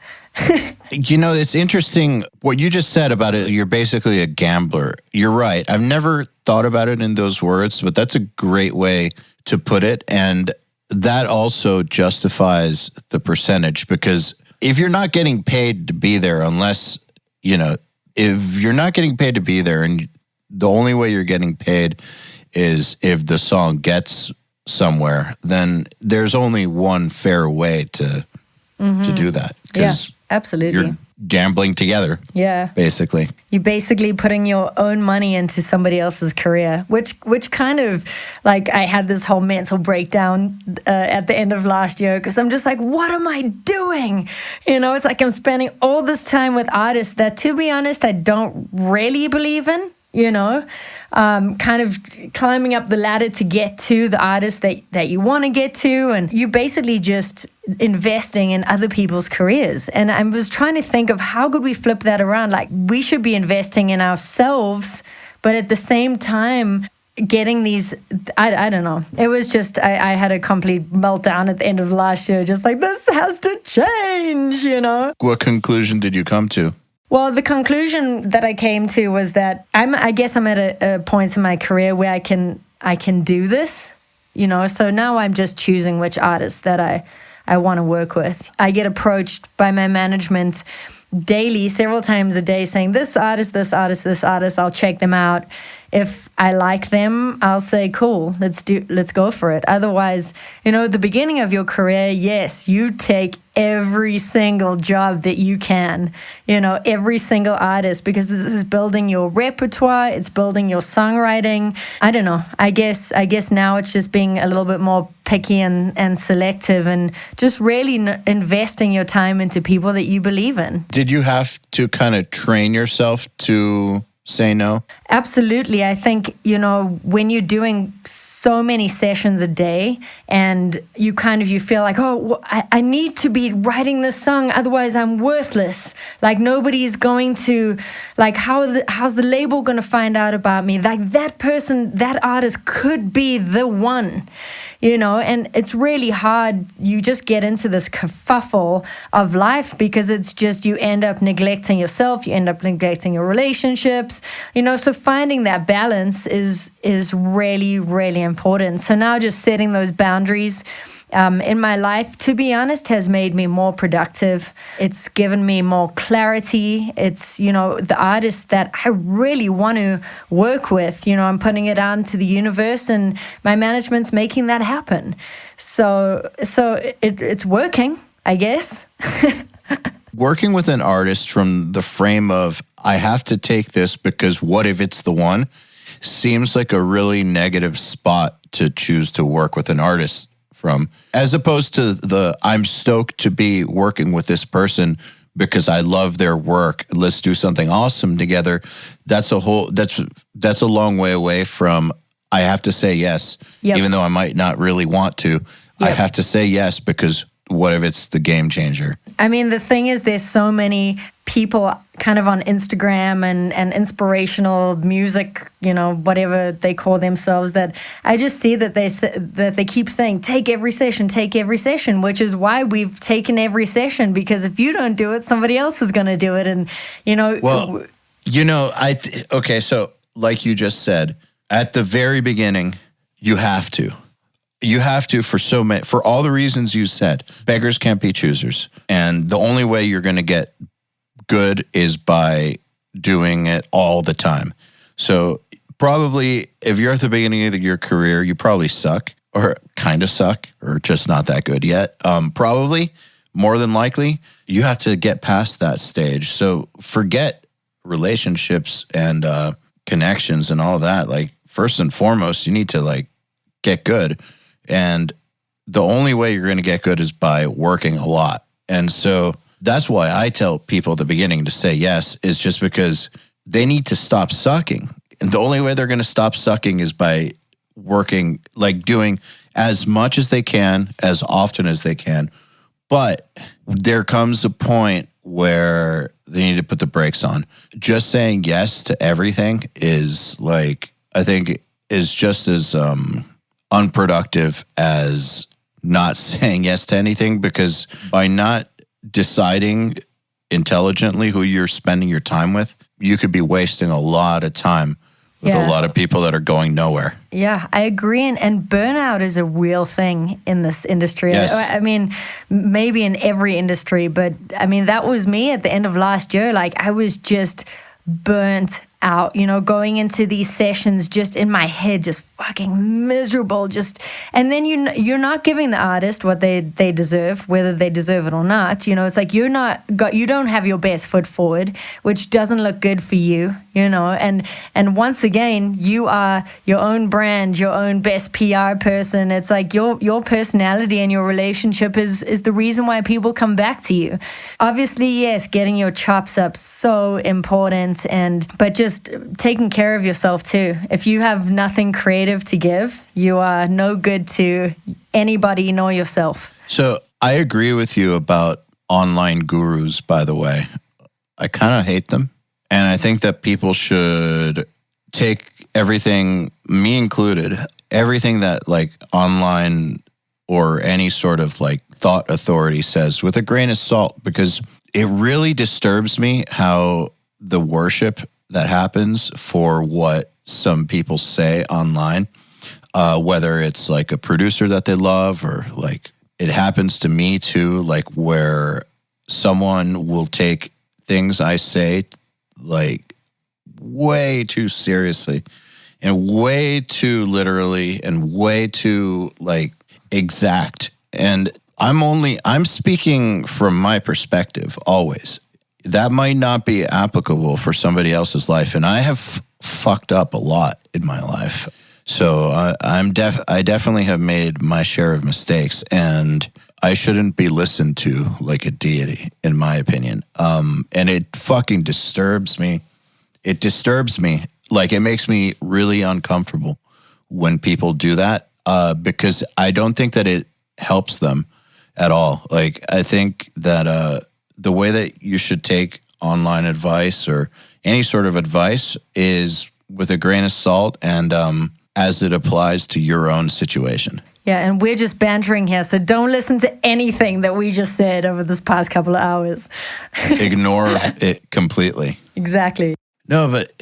Speaker 2: It's interesting what you just said about it. You're basically a gambler. You're right. I've never thought about it in those words, but that's a great way to put it. And that also justifies the percentage, because if you're not getting paid to be there, if you're not getting paid to be there, and the only way you're getting paid is if the song gets somewhere, then there's only one fair way to do that.
Speaker 3: Yeah, absolutely.
Speaker 2: You're gambling together.
Speaker 3: Yeah.
Speaker 2: Basically.
Speaker 3: You're basically putting your own money into somebody else's career, which kind of, like, I had this whole mental breakdown at the end of last year, because I'm just like, what am I doing? It's like I'm spending all this time with artists that, to be honest, I don't really believe in. Kind of climbing up the ladder to get to the artist that you want to get to, and you basically just investing in other people's careers. And I was trying to think of how could we flip that around. Like, we should be investing in ourselves, but at the same time getting these, I don't know. It was just, I had a complete meltdown at the end of last year, just like, this has to change,
Speaker 2: What conclusion did you come to?
Speaker 3: Well, the conclusion that I came to was that I guess I'm at a point in my career where I can do this, So now I'm just choosing which artists that I want to work with. I get approached by my management daily, several times a day, saying, this artist, this artist, this artist, I'll check them out. If I like them, I'll say, cool, let's go for it. Otherwise, at the beginning of your career, yes, you take every single job that you can, every single artist, because this is building your repertoire, it's building your songwriting. I don't know. I guess now it's just being a little bit more picky and selective, and just really investing your time into people that you believe in.
Speaker 2: Did you have to kind of train yourself to say no?
Speaker 3: Absolutely. I think, when you're doing so many sessions a day, and you feel like, I need to be writing this song, otherwise I'm worthless. Like, nobody's going to, like, how's the label going to find out about me? Like, that person, that artist could be the one. And it's really hard. You just get into this kerfuffle of life, because it's just, you end up neglecting yourself, you end up neglecting your relationships, so finding that balance is really, really important. So now just setting those boundaries in my life, to be honest, has made me more productive. It's given me more clarity. It's, the artists that I really want to work with, I'm putting it out into the universe, and my management's making that happen. So it's working, I guess.
Speaker 2: Working with an artist from the frame of, I have to take this because what if it's the one, seems like a really negative spot to choose to work with an artist from, as opposed to the I'm stoked to be working with this person because I love their work. Let's do something awesome together. That's a long way away from I have to say yes, even though I might not really want to. I have to say yes because what if it's the game changer?
Speaker 3: I mean, the thing is, there's so many people kind of on Instagram and inspirational music, whatever they call themselves, that I just see that they keep saying, take every session, which is why we've taken every session, because if you don't do it, somebody else is going to do it. And,
Speaker 2: Well, okay, so like you just said, at the very beginning, you have to. You have to for all the reasons you said. Beggars can't be choosers. And the only way you're going to get good is by doing it all the time. So probably if you're at the beginning of your career, you probably suck or kind of suck or just not that good yet. Probably, more than likely, you have to get past that stage. So forget relationships and connections and all that. Like, first and foremost, you need to get good. And the only way you're going to get good is by working a lot. And so that's why I tell people at the beginning to say yes, is just because they need to stop sucking. And the only way they're going to stop sucking is by working, doing as much as they can, as often as they can. But there comes a point where they need to put the brakes on. Just saying yes to everything is I think is just as unproductive as not saying yes to anything, because by not deciding intelligently who you're spending your time with, you could be wasting a lot of time with a lot of people that are going nowhere.
Speaker 3: Yeah, I agree. And burnout is a real thing in this industry.
Speaker 2: Yes.
Speaker 3: I mean, maybe in every industry, but I mean, that was me at the end of last year. I was just burnt out, going into these sessions just in my head, just fucking miserable, and then you're not giving the artist what they deserve, whether they deserve it or not. It's like you don't have your best foot forward, which doesn't look good for you, and once again, you are your own brand, your own best PR person. It's like your personality and your relationship is the reason why people come back to you. Obviously, yes, getting your chops up, so important, but just taking care of yourself too. If you have nothing creative to give, you are no good to anybody nor yourself.
Speaker 2: So I agree with you about online gurus, by the way. I kind of hate them. And I think that people should take everything, me included, everything that online or any sort of thought authority says with a grain of salt, because it really disturbs me how the worship that happens for what some people say online, whether it's a producer that they love or it happens to me too, where someone will take things I say way too seriously and way too literally and way too exact. And I'm speaking from my perspective always. That might not be applicable for somebody else's life. And I have fucked up a lot in my life. So I definitely have made my share of mistakes, and I shouldn't be listened to like a deity, in my opinion. And it fucking disturbs me. It disturbs me. It makes me really uncomfortable when people do that, because I don't think that it helps them at all. I think that the way that you should take online advice or any sort of advice is with a grain of salt and as it applies to your own situation.
Speaker 3: Yeah, and we're just bantering here, so don't listen to anything that we just said over this past couple of hours.
Speaker 2: Ignore it completely.
Speaker 3: Exactly.
Speaker 2: No, but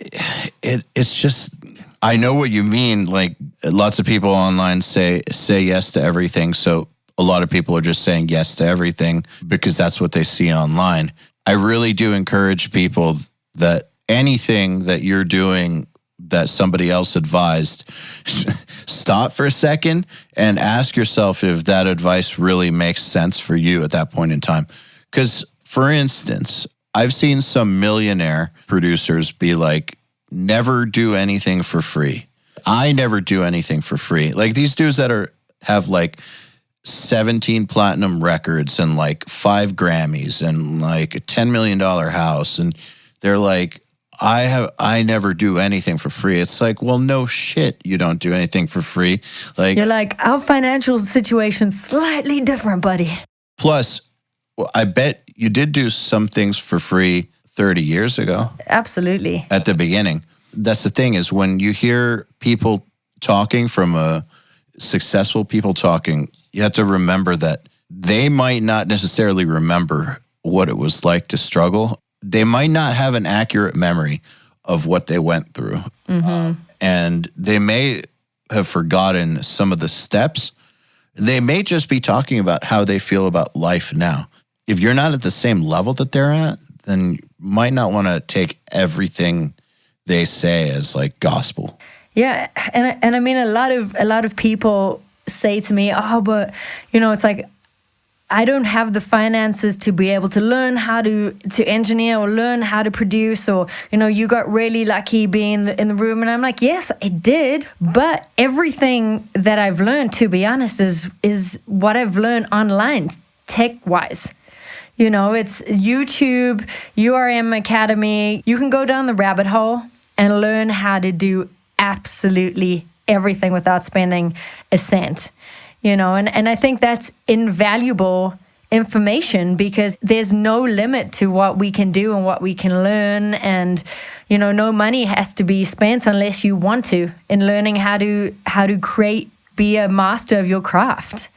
Speaker 2: it's just, I know what you mean. Lots of people online say yes to everything, so a lot of people are just saying yes to everything because that's what they see online. I really do encourage people that anything that you're doing that somebody else advised, stop for a second and ask yourself if that advice really makes sense for you at that point in time. Because, for instance, I've seen some millionaire producers be like, never do anything for free. I never do anything for free. Like these dudes that have like 17 platinum records and like 5 Grammys and like a $10 million house. And they're like, I never do anything for free. It's like, well, no shit, you don't do anything for free. Like,
Speaker 3: you're like, our financial situation's slightly different, buddy.
Speaker 2: Plus, I bet you did do some things for free 30 years ago.
Speaker 3: Absolutely.
Speaker 2: At the beginning. That's the thing is when you hear people talking from successful people talking, you have to remember that they might not necessarily remember what it was like to struggle. They might not have an accurate memory of what they went through. And they may have forgotten some of the steps. They may just be talking about how they feel about life now. If you're not at the same level that they're at, then you might not want to take everything they say as like gospel.
Speaker 3: Yeah, and I mean a lot of people say to me, "Oh, but you know, it's like I don't have the finances to be able to learn how to engineer or learn how to produce, or you know, you got really lucky being in the room." And I'm like, "Yes, I did, but everything that I've learned, to be honest, is what I've learned online, tech-wise." You know, it's YouTube, URM Academy. You can go down the rabbit hole and learn how to do absolutely everything without spending a cent. You know, and I think that's invaluable information because there's no limit to what we can do and what we can learn. And, you know, no money has to be spent unless you want to in learning how to create, be a master of your craft.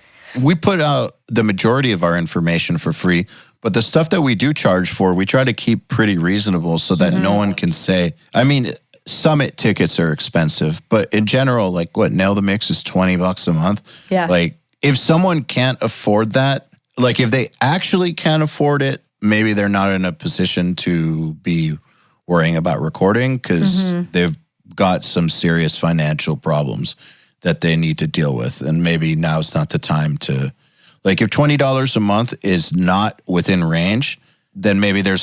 Speaker 2: We put out the majority of our information for free, but the stuff that we do charge for, we try to keep pretty reasonable so that no one can say, I mean, Summit tickets are expensive, but in general, like what, Nail the Mix is $20 a month.
Speaker 3: Yeah.
Speaker 2: Like if someone can't afford that, like if they actually can't afford it, maybe they're not in a position to be worrying about recording because they've got some serious financial problems that they need to deal with. And maybe now's not the time to, like if $20 a month is not within range, then maybe there's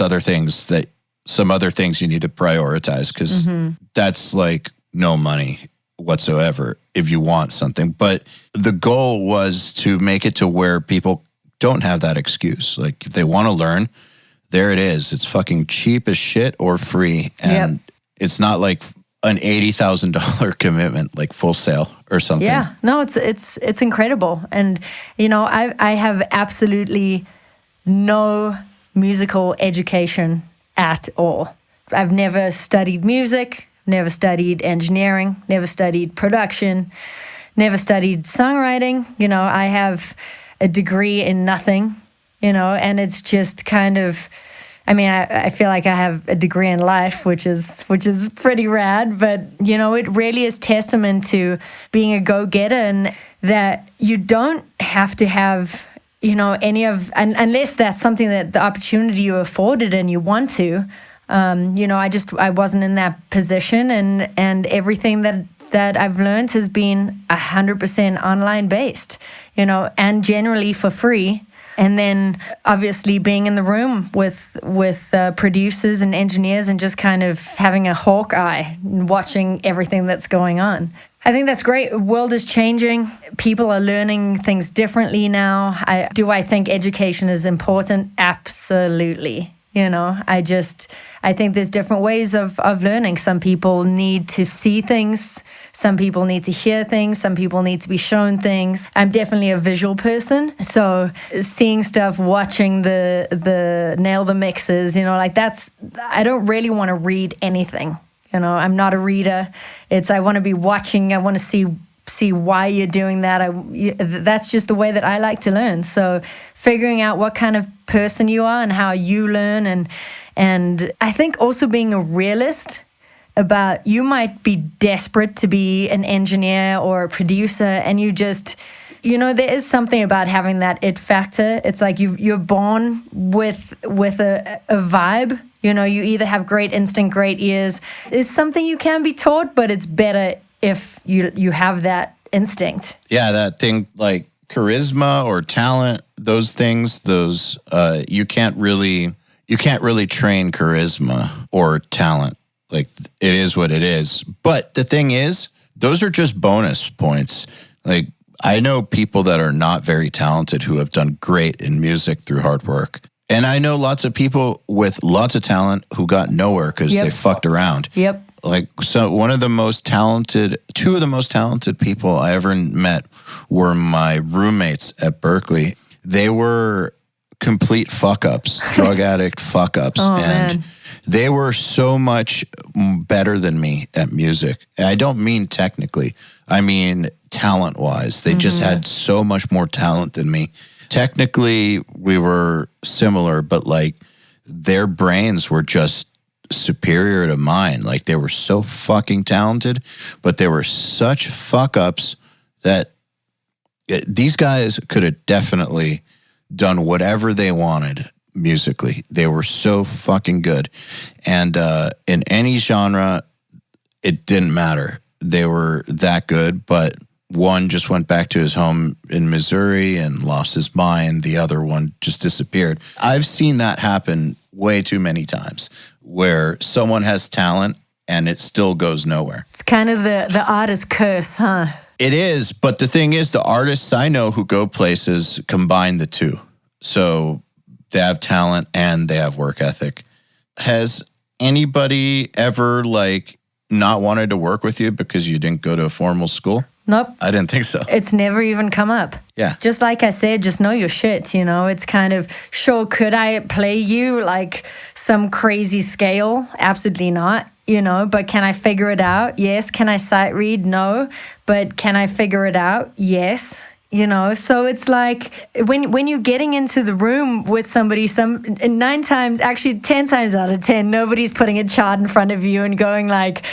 Speaker 2: some other things you need to prioritize because that's like no money whatsoever if you want something. But the goal was to make it to where people don't have that excuse. Like if they want to learn, there it is. It's fucking cheap as shit or free. And it's not like an $80,000 commitment, like Full Sail or something.
Speaker 3: Yeah, no, it's incredible. And, you know, I have absolutely no musical education at all. I've never studied music, never studied engineering, never studied production, never studied songwriting. You know, I have a degree in nothing, you know, and it's just kind of, I mean, I feel like I have a degree in life, which is pretty rad, but, you know, it really is testament to being a go-getter and that you don't have to have, you know, unless that's something that the opportunity you afforded and you want to, you know, I wasn't in that position and everything that I've learned has been 100% online based, you know, and generally for free. And then obviously being in the room with producers and engineers and just kind of having a hawk eye and watching everything that's going on. I think that's great. The world is changing. People are learning things differently now. Do I think education is important? Absolutely. You know, I think there's different ways of learning. Some people need to see things. Some people need to hear things. Some people need to be shown things. I'm definitely a visual person. So seeing stuff, watching the Nail the Mixes, you know, like I don't really want to read anything. You know, I'm not a reader. I want to be watching. I want to see why you're doing that. That's just the way that I like to learn. So figuring out what kind of person you are and how you learn, and I think also being a realist about, you might be desperate to be an engineer or a producer, and you just, you know, there is something about having that it factor. It's like you're born with a vibe. You know, you either have great instinct, great ears. It's something you can be taught, but it's better if you have that instinct. Yeah,
Speaker 2: that thing like charisma or talent, those things, you can't really train charisma or talent. Like it is what it is. But the thing is, Those are just bonus points. Like, I know people that are not very talented who have done great in music through hard work. And I know lots of people with lots of talent who got nowhere because they fucked around.
Speaker 3: Yep.
Speaker 2: Like, so two of the most talented people I ever met were my roommates at Berkeley. They were complete fuck-ups, drug addict fuck-ups. And they were so much better than me at music. I don't mean technically. I mean talent-wise. They just had so much more talent than me. Technically, we were similar, but like their brains were just superior to mine. Like they were so fucking talented, but they were such fuck-ups that these guys could have definitely done whatever they wanted musically. They were so fucking good. And in any genre, it didn't matter. They were that good, but one just went back to his home in Missouri and lost his mind. The other one just disappeared. I've seen that happen way too many times where someone has talent and it still goes nowhere.
Speaker 3: It's kind of the artist's curse, huh?
Speaker 2: It is, but the thing is, the artists I know who go places combine the two. So they have talent and they have work ethic. Has anybody ever like not wanted to work with you because you didn't go to a formal school?
Speaker 3: Nope.
Speaker 2: I didn't think so.
Speaker 3: It's never even come up.
Speaker 2: Yeah.
Speaker 3: Just like I said, just know your shit, you know? It's kind of, sure, could I play you like some crazy scale? Absolutely not, you know? But can I figure it out? Yes. Can I sight read? No. But can I figure it out? Yes. You know, so it's like when you're getting into the room with somebody, 10 times out of 10, nobody's putting a chart in front of you and going like,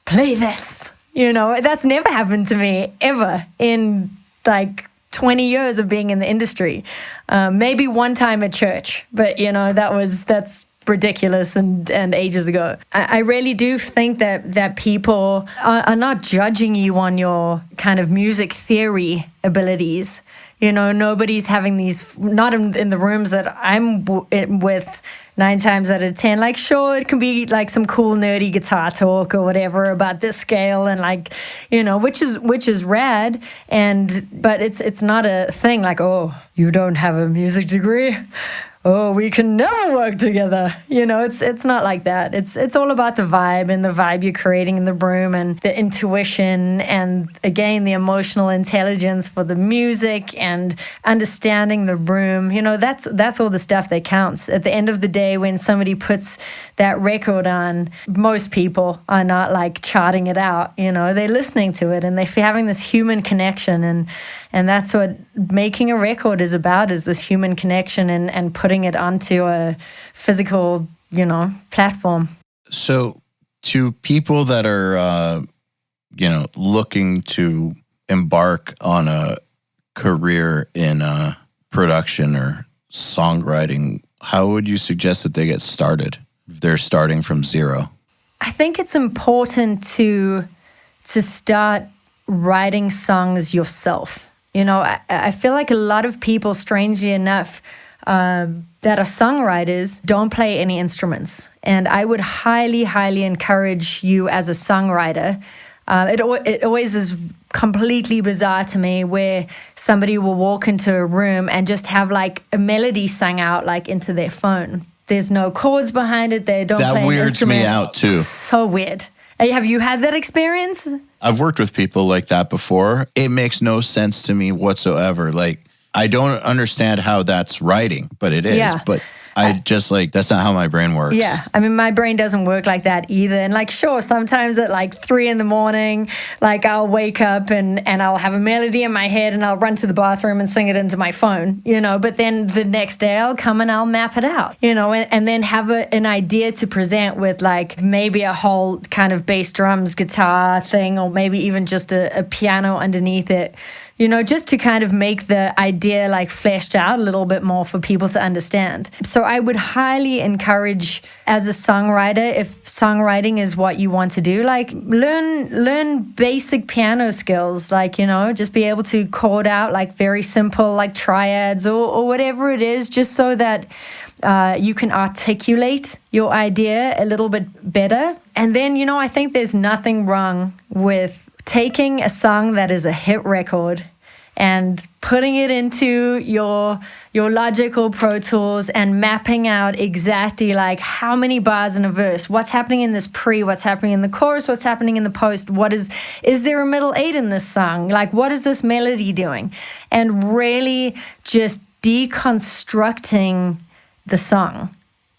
Speaker 3: play this. You know, that's never happened to me ever in like 20 years of being in the industry. Maybe one time at church, but you know, that's ridiculous and ages ago. I really do think that people are not judging you on your kind of music theory abilities. You know, nobody's having these, not in the rooms that I'm with 9 times out of 10. Like, sure, it can be like some cool nerdy guitar talk or whatever about this scale and like, you know, which is rad. But it's not a thing like, oh, you don't have a music degree. Oh, we can never work together. You know, it's not like that. It's all about the vibe and the vibe you're creating in the room and the intuition and, again, the emotional intelligence for the music and understanding the room. You know, that's all the stuff that counts. At the end of the day, when somebody puts that record on, most people are not like charting it out. You know, they're listening to it and they're having this human connection. And that's what making a record is about, is this human connection and putting it onto a physical, you know, platform.
Speaker 2: So to people that are, looking to embark on a career in production or songwriting, how would you suggest that they get started if they're starting from zero?
Speaker 3: I think it's important to start writing songs yourself. You know, I feel like a lot of people, strangely enough, that are songwriters don't play any instruments. And I would highly, highly encourage you as a songwriter. It always is completely bizarre to me where somebody will walk into a room and just have like a melody sung out like into their phone. There's no chords behind it. They don't play an instrument.
Speaker 2: That weirds me out too.
Speaker 3: So weird. Have you had that experience?
Speaker 2: I've worked with people like that before. It makes no sense to me whatsoever. Like, I don't understand how that's writing, but it is.
Speaker 3: Yeah.
Speaker 2: But I just like, that's not how my brain works.
Speaker 3: Yeah. I mean, my brain doesn't work like that either. And like, sure, sometimes at like 3 a.m, like I'll wake up and I'll have a melody in my head and I'll run to the bathroom and sing it into my phone, you know, but then the next day I'll come and I'll map it out, you know, and then have an idea to present with like maybe a whole kind of bass drums guitar thing, or maybe even just a piano underneath it. You know, just to kind of make the idea like fleshed out a little bit more for people to understand. So I would highly encourage, as a songwriter, if songwriting is what you want to do, like learn basic piano skills, like, you know, just be able to chord out like very simple like triads or whatever it is, just so that you can articulate your idea a little bit better. And then, you know, I think there's nothing wrong with taking a song that is a hit record and putting it into your Logical Pro Tools and mapping out exactly like how many bars in a verse, what's happening in this pre, what's happening in the chorus, what's happening in the post, is there a middle eight in this song? Like, what is this melody doing? And really just deconstructing the song,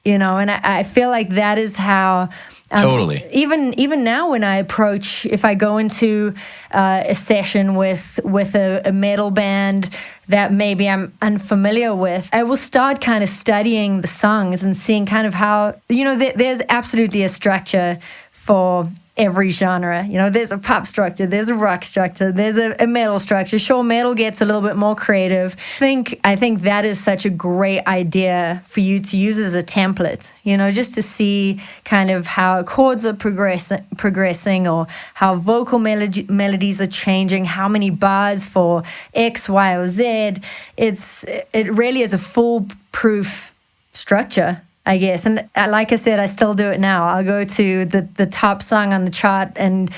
Speaker 3: and I feel like that is how
Speaker 2: totally.
Speaker 3: Even now, when I approach, if I go into a session with a metal band that maybe I'm unfamiliar with, I will start kind of studying the songs and seeing kind of how, there's absolutely a structure for every genre. There's a pop structure, there's a rock structure, there's a metal structure. Sure, metal gets a little bit more creative. I think that is such a great idea for you to use as a template, just to see kind of how chords are progressing or how vocal melodies are changing, how many bars for X, Y, or Z. It really is a foolproof structure, I guess. And like I said, I still do it now. I'll go to the top song on the chart and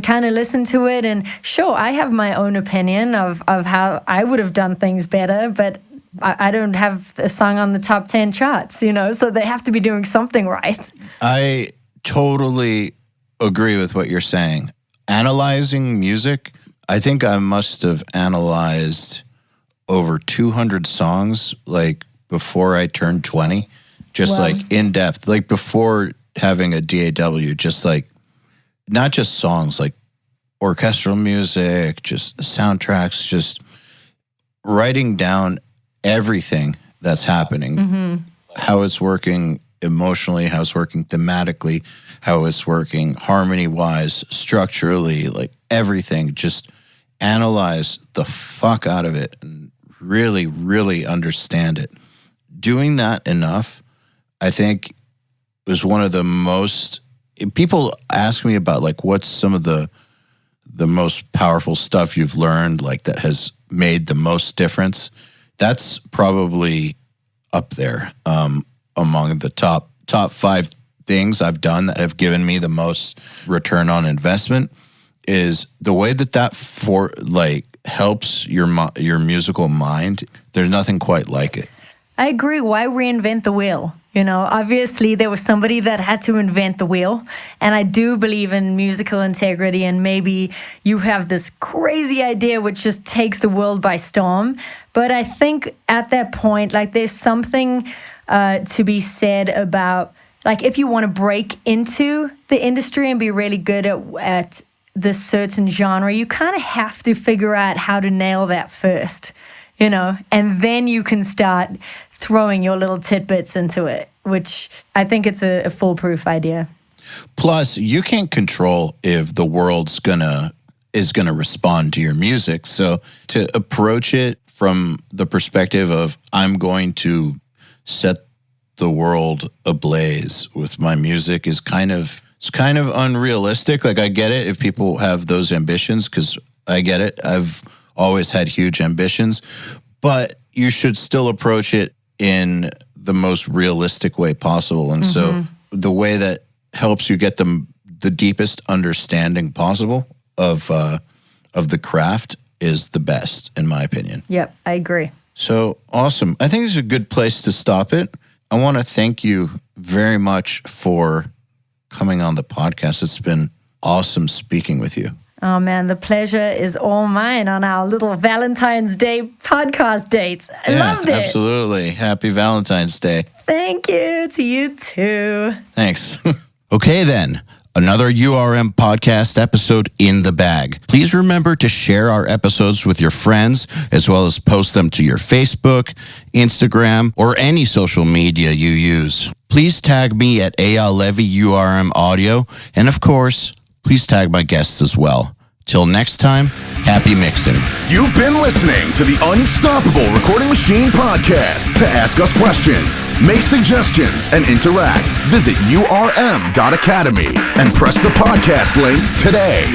Speaker 3: kind of listen to it. And sure, I have my own opinion of how I would have done things better, but I don't have a song on the top 10 charts, so they have to be doing something right.
Speaker 2: I totally agree with what you're saying. Analyzing music, I think I must have analyzed over 200 songs, like before I turned 20. Just
Speaker 3: Wow.
Speaker 2: like in depth, like before having a DAW, just like not just songs, like orchestral music, just soundtracks, just writing down everything that's happening, how it's working emotionally, how it's working thematically, how it's working harmony-wise, structurally, like everything. Just analyze the fuck out of it and really, really understand it. Doing that enough, I think, was one of the most. People ask me about like what's some of the most powerful stuff you've learned, like that has made the most difference. That's probably up there among the top 5 things I've done that have given me the most return on investment. Is the way that helps your musical mind. There's nothing quite like it.
Speaker 3: I agree. Why reinvent the wheel? Obviously there was somebody that had to invent the wheel. And I do believe in musical integrity, and maybe you have this crazy idea which just takes the world by storm. But I think at that point, like there's something to be said about, like, if you want to break into the industry and be really good at this certain genre, you kind of have to figure out how to nail that first, and then you can start throwing your little tidbits into it, which I think it's a foolproof idea.
Speaker 2: Plus, you can't control if the world's is gonna respond to your music. So to approach it from the perspective of I'm going to set the world ablaze with my music is kind of unrealistic. Like, I get it if people have those ambitions, because I get it. I've always had huge ambitions, but you should still approach it in the most realistic way possible. And so the way that helps you get the deepest understanding possible of the craft is the best, in my opinion.
Speaker 3: Yep, I agree.
Speaker 2: So awesome. I think this is a good place to stop it. I want to thank you very much for coming on the podcast. It's been awesome speaking with you.
Speaker 3: Oh, man, the pleasure is all mine on our little Valentine's Day podcast date. I loved it.
Speaker 2: Absolutely. Happy Valentine's Day.
Speaker 3: Thank you to you too.
Speaker 2: Thanks. Okay, then. Another URM podcast episode in the bag. Please remember to share our episodes with your friends, as well as post them to your Facebook, Instagram, or any social media you use. Please tag me at EYAL Levy URM Audio, and of course, please tag my guests as well. Till next time, happy mixing.
Speaker 1: You've been listening to the Unstoppable Recording Machine Podcast. To ask us questions, make suggestions, and interact, visit urm.academy and press the podcast link today.